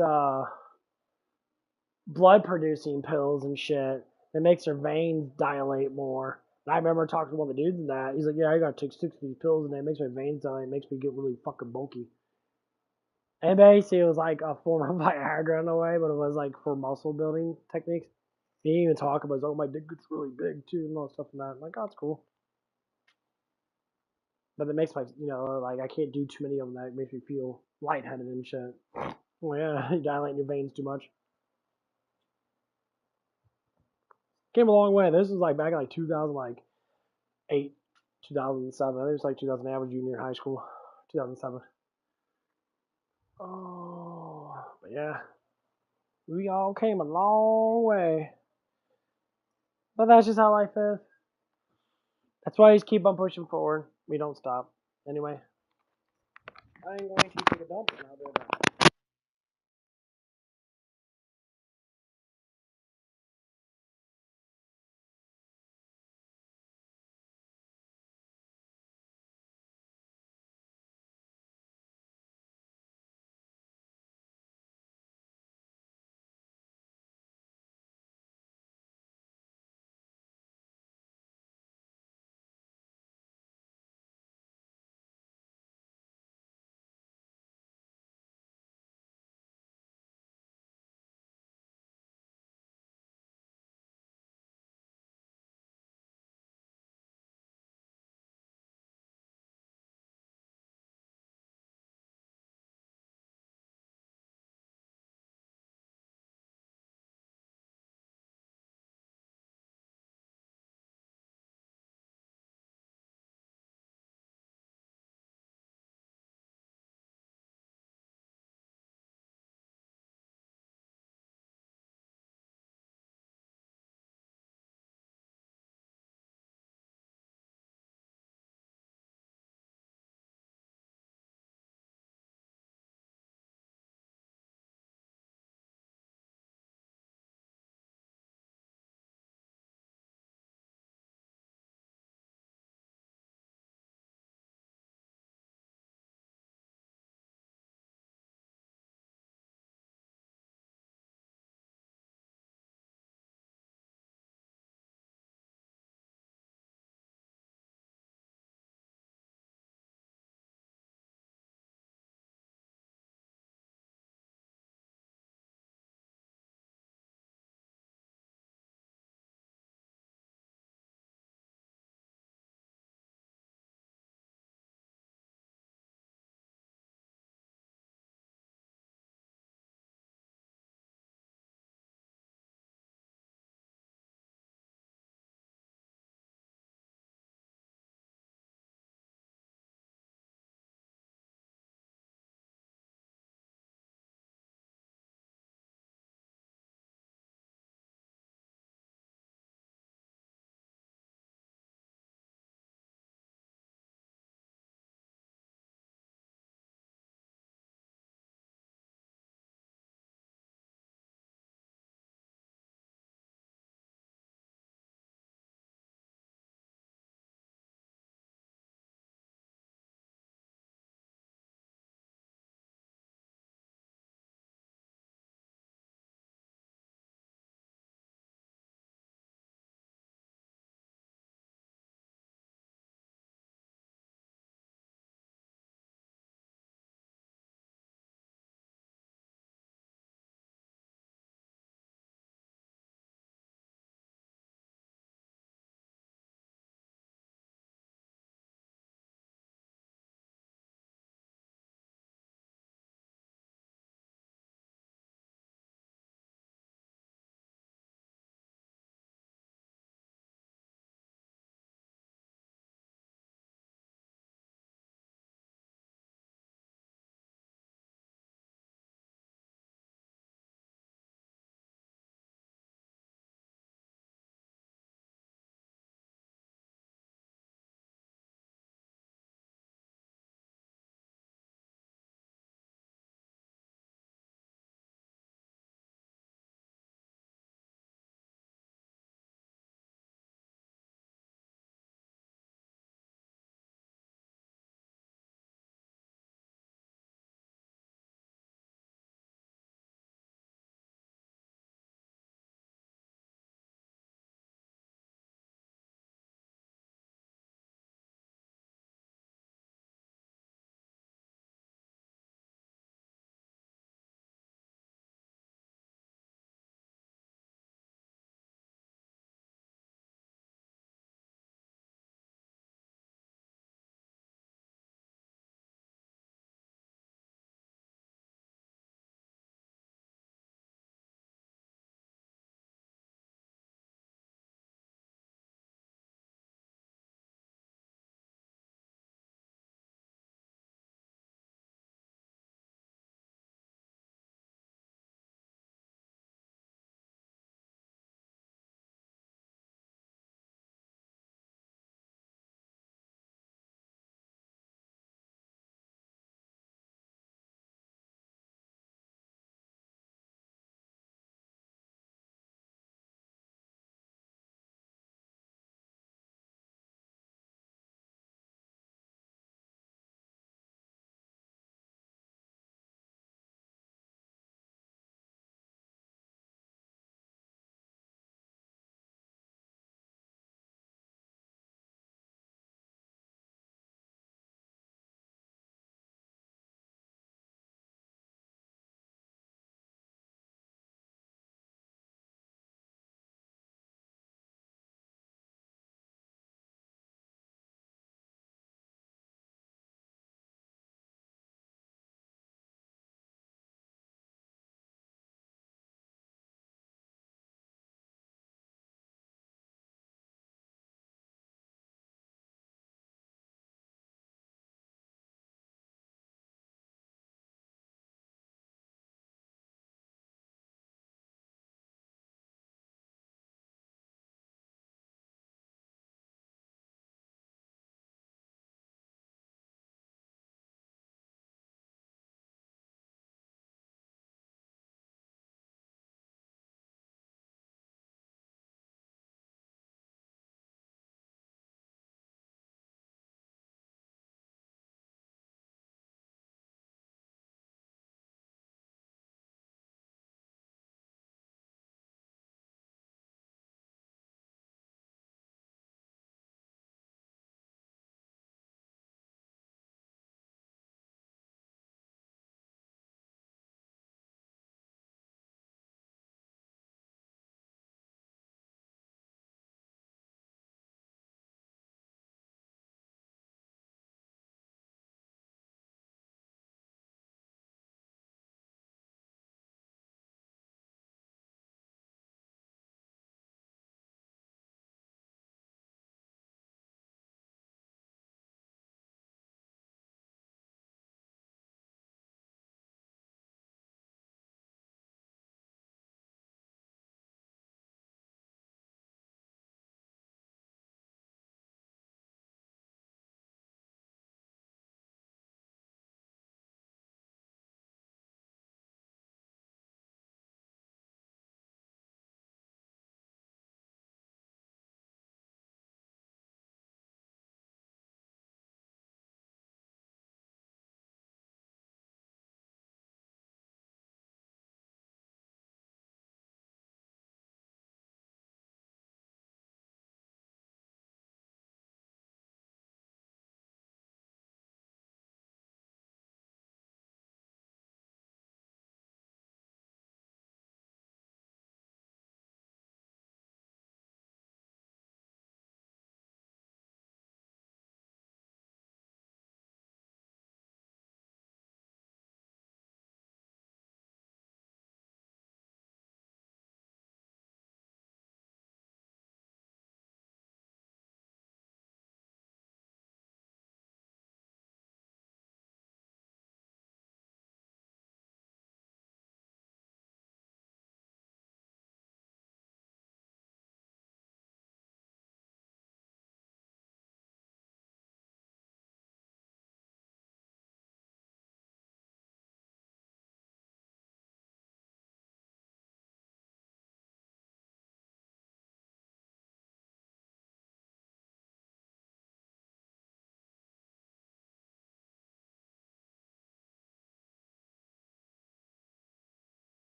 Speaker 1: blood producing pills and shit that makes their veins dilate more. And I remember talking to one of the dudes in that. He's like, yeah, I gotta take 6 of these pills and it makes my veins dilate. It makes me get really fucking bulky. And basically, it was like a form of Viagra in a way, but it was like for muscle building techniques. He didn't even talk about, oh, my dick gets really big too, and all stuff and that. I'm like, oh, that's cool. But it makes my, like I can't do too many of them. That makes me feel lightheaded and shit. Oh yeah, you dilate your veins too much. Came a long way. This was like back in like 2008, 2007. I think it was like 2008. I was junior in high school, 2007. Oh, but yeah, we all came a long way. But that's just how life is. That's why you just keep on pushing forward. We don't stop. Anyway, I'm going to take a dump and I'll be back.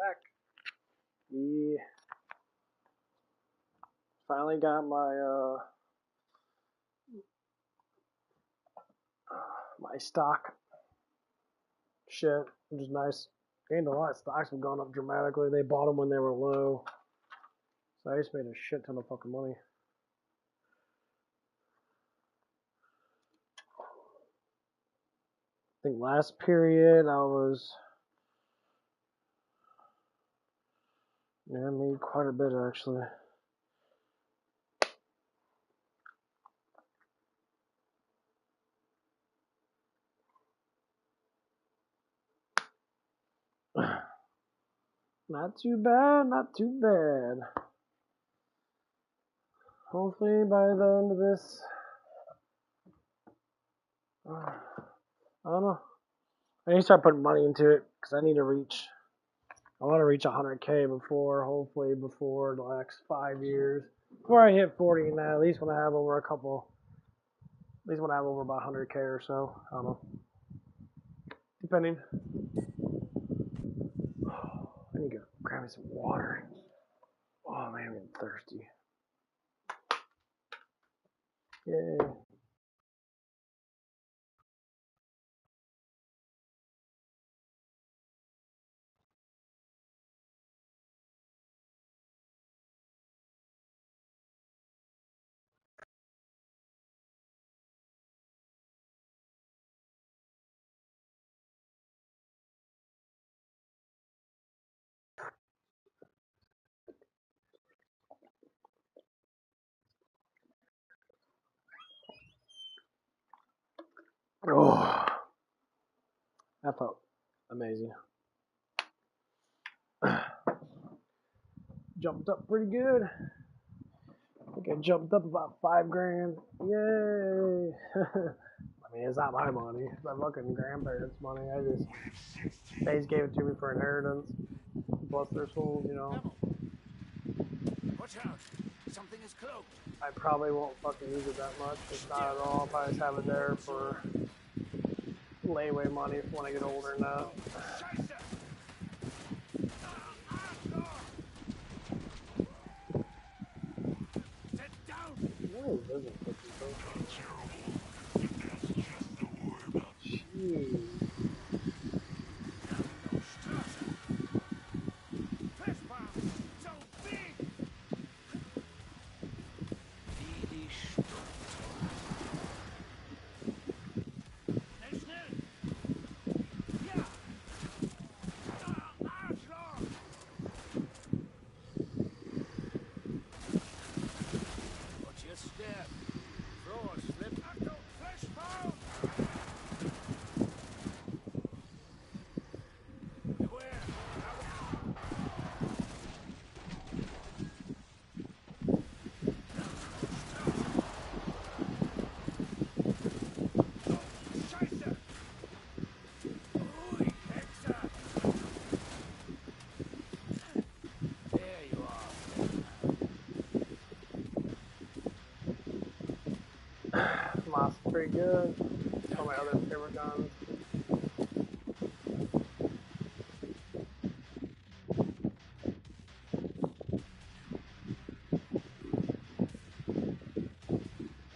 Speaker 1: back. Yeah. Finally got my stock shit, which is nice. Gained a lot. Stocks have gone up dramatically. They bought them when they were low. So I just made a shit ton of fucking money. I think last period I made quite a bit actually. Not too bad, not too bad. Hopefully by the end of this, I don't know. I need to start putting money into it because I want to reach 100K hopefully before the next 5 years. Before I hit 40, and at least when I have over about 100K or so. I don't know. Depending. I need to go grab me some water. Oh man, I'm getting thirsty. Yay. Oh, that felt amazing. Jumped up pretty good. I think I jumped up about 5 grand. Yay! I mean, it's not my money. It's my fucking grandparents' money. They just gave it to me for inheritance. Bless their souls, you know.
Speaker 3: Watch out! Something is cloaked.
Speaker 1: I probably won't fucking use it that much. It's not at all. I'll probably just have it there for layaway money for when I get older and that. What is this fucking thing? Jeez. Moss is pretty good. Some of my other favorite guns.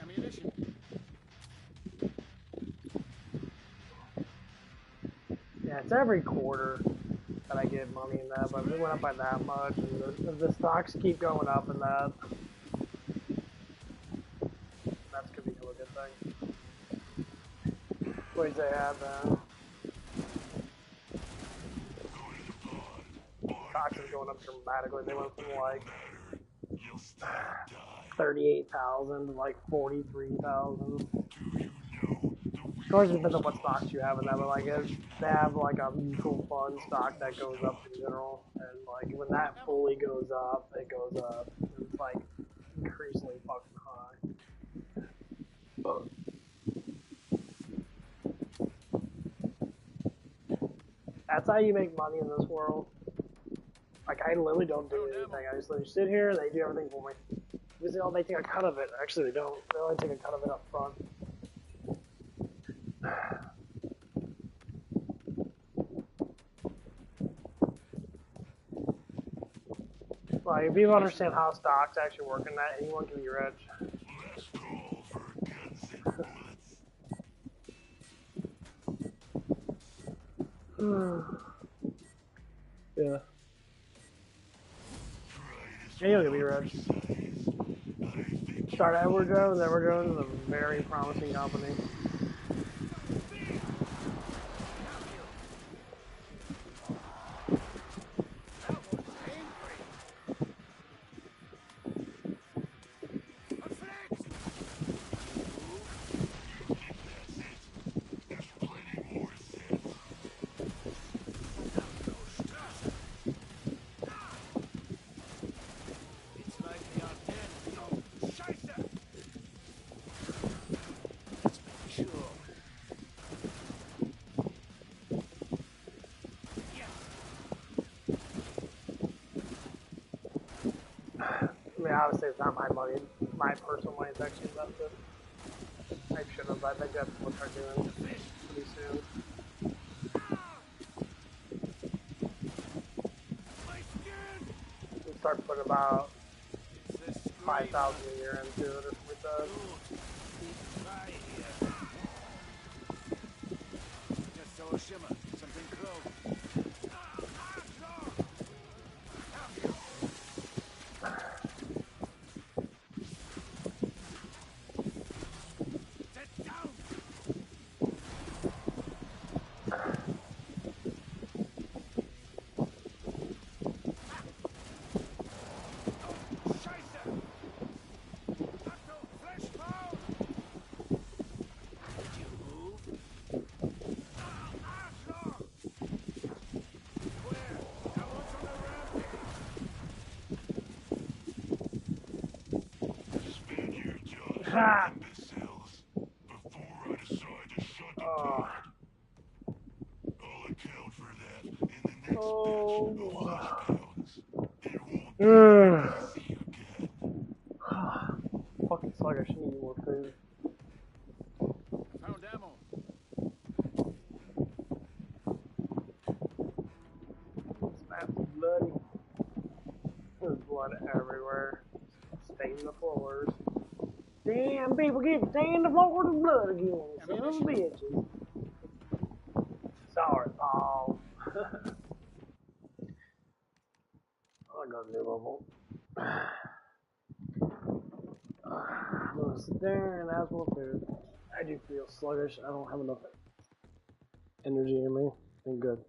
Speaker 3: Ammunition.
Speaker 1: Yeah, it's every quarter that I get money in that, but if it went up by that much, and the stocks keep going up and that's gonna be a good thing. Ways they have that. Stocks is going up dramatically. They went from like 38,000 to like 43,000. Of course, it depends on what stocks you have in that, but like they have like a mutual fund stock that goes up in general, and like when that fully goes up, it goes up. It's like increasingly fucking high. That's how you make money in this world. Like I literally don't do anything. I just literally sit here and they do everything for me. Because they take a cut of it. Actually, they don't. They only take a cut of it up front. Like, if people understand how stocks actually work in that, anyone can be rich.
Speaker 2: Last call for guns and bullets.
Speaker 1: Yeah.
Speaker 2: Try this
Speaker 1: Anyone can
Speaker 2: one
Speaker 1: be
Speaker 2: on
Speaker 1: rich.
Speaker 2: for size. I think
Speaker 1: Start Edward Jones. Edward Jones is a very promising company.
Speaker 3: That one's angry. Afflict!
Speaker 2: you think that's it. There's plenty more sets.
Speaker 3: It's like they are dead. No, Scheiße! Let's make sure. Yes.
Speaker 1: I mean, obviously, it's not my money. My personal money is actually invested. I should have. I think that's what they're doing pretty soon.
Speaker 3: My skin!
Speaker 1: We'll start putting about
Speaker 3: It's a
Speaker 1: 5,000 a year into it or something like that.
Speaker 3: Try here. Just saw a shimmer. Something close. Sit down! Oh, Scheiße! Achtung, Flashball! Did you move? Arschloch! Where? That one's on the rampage.
Speaker 2: Spaniard jobs
Speaker 1: Ha!
Speaker 2: imbeciles. Before I decide to shut the
Speaker 1: Oh.
Speaker 2: pod, I'll account for that in the next batch
Speaker 1: Oh.
Speaker 2: of hash pounds. It won't
Speaker 1: Ugh.
Speaker 2: be easy again.
Speaker 1: Fucking sluggish. I need more food.
Speaker 3: Found ammo.
Speaker 1: This map's bloody. There's blood everywhere. Stain the floors. Damn, people keep staining the floors with blood again. Son of bitches. Sorry, Paul. I'm gonna do level. I'm gonna sit there and have more food. I do feel sluggish. I don't have enough energy in me. Been good.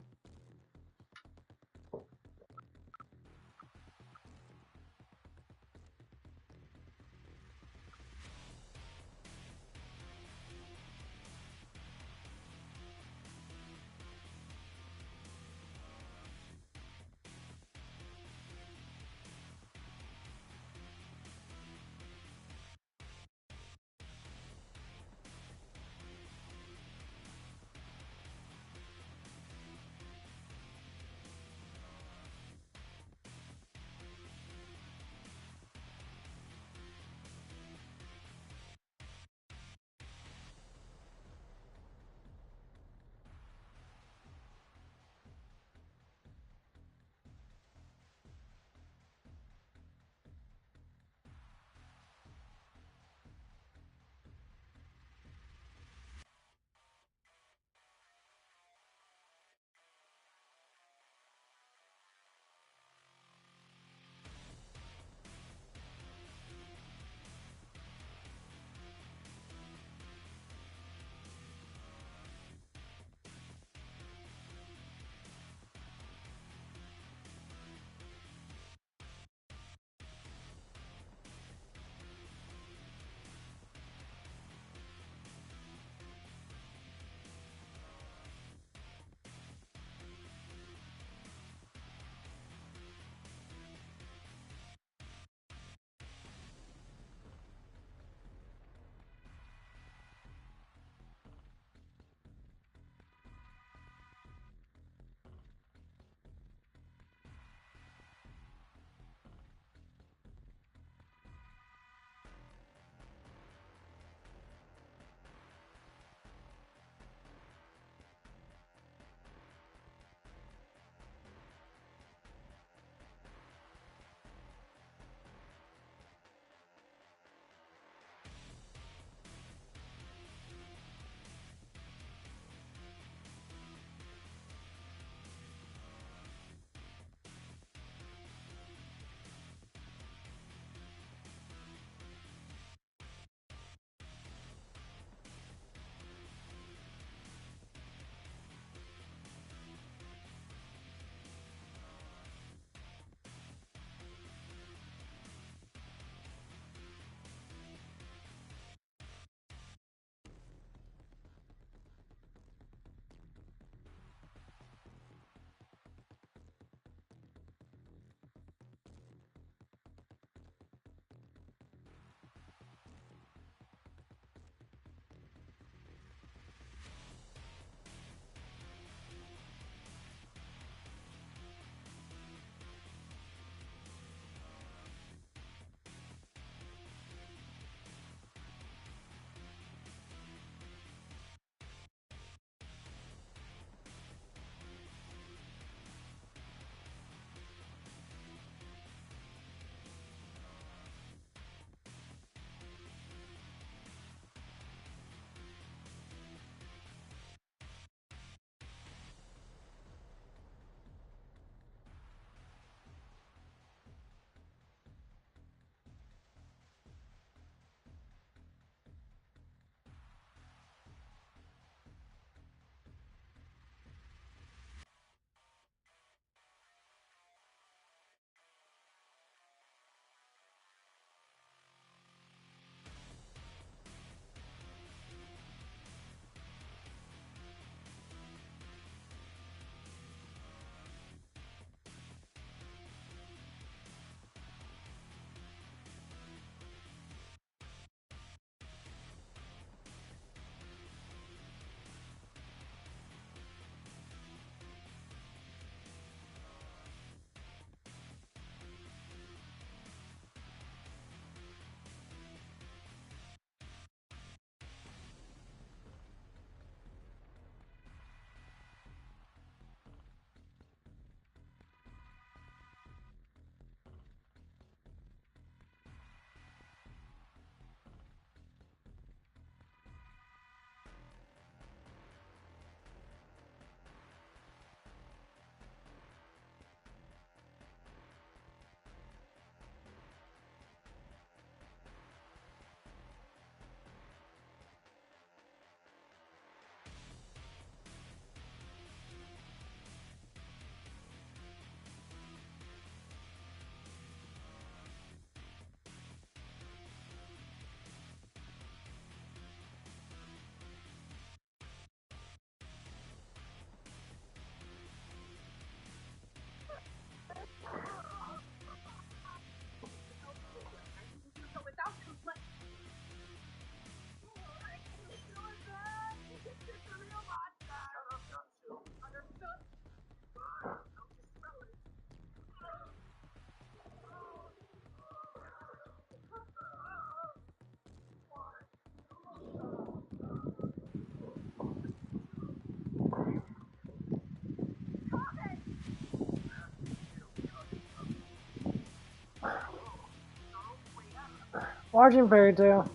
Speaker 1: Watching Fairy Tale.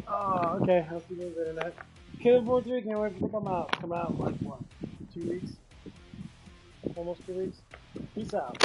Speaker 1: Oh, okay. I'll see you guys later tonight. KillingFloor 3, can't wait for it to come out. Come out in like what? 2 weeks? Almost 2 weeks? Peace out.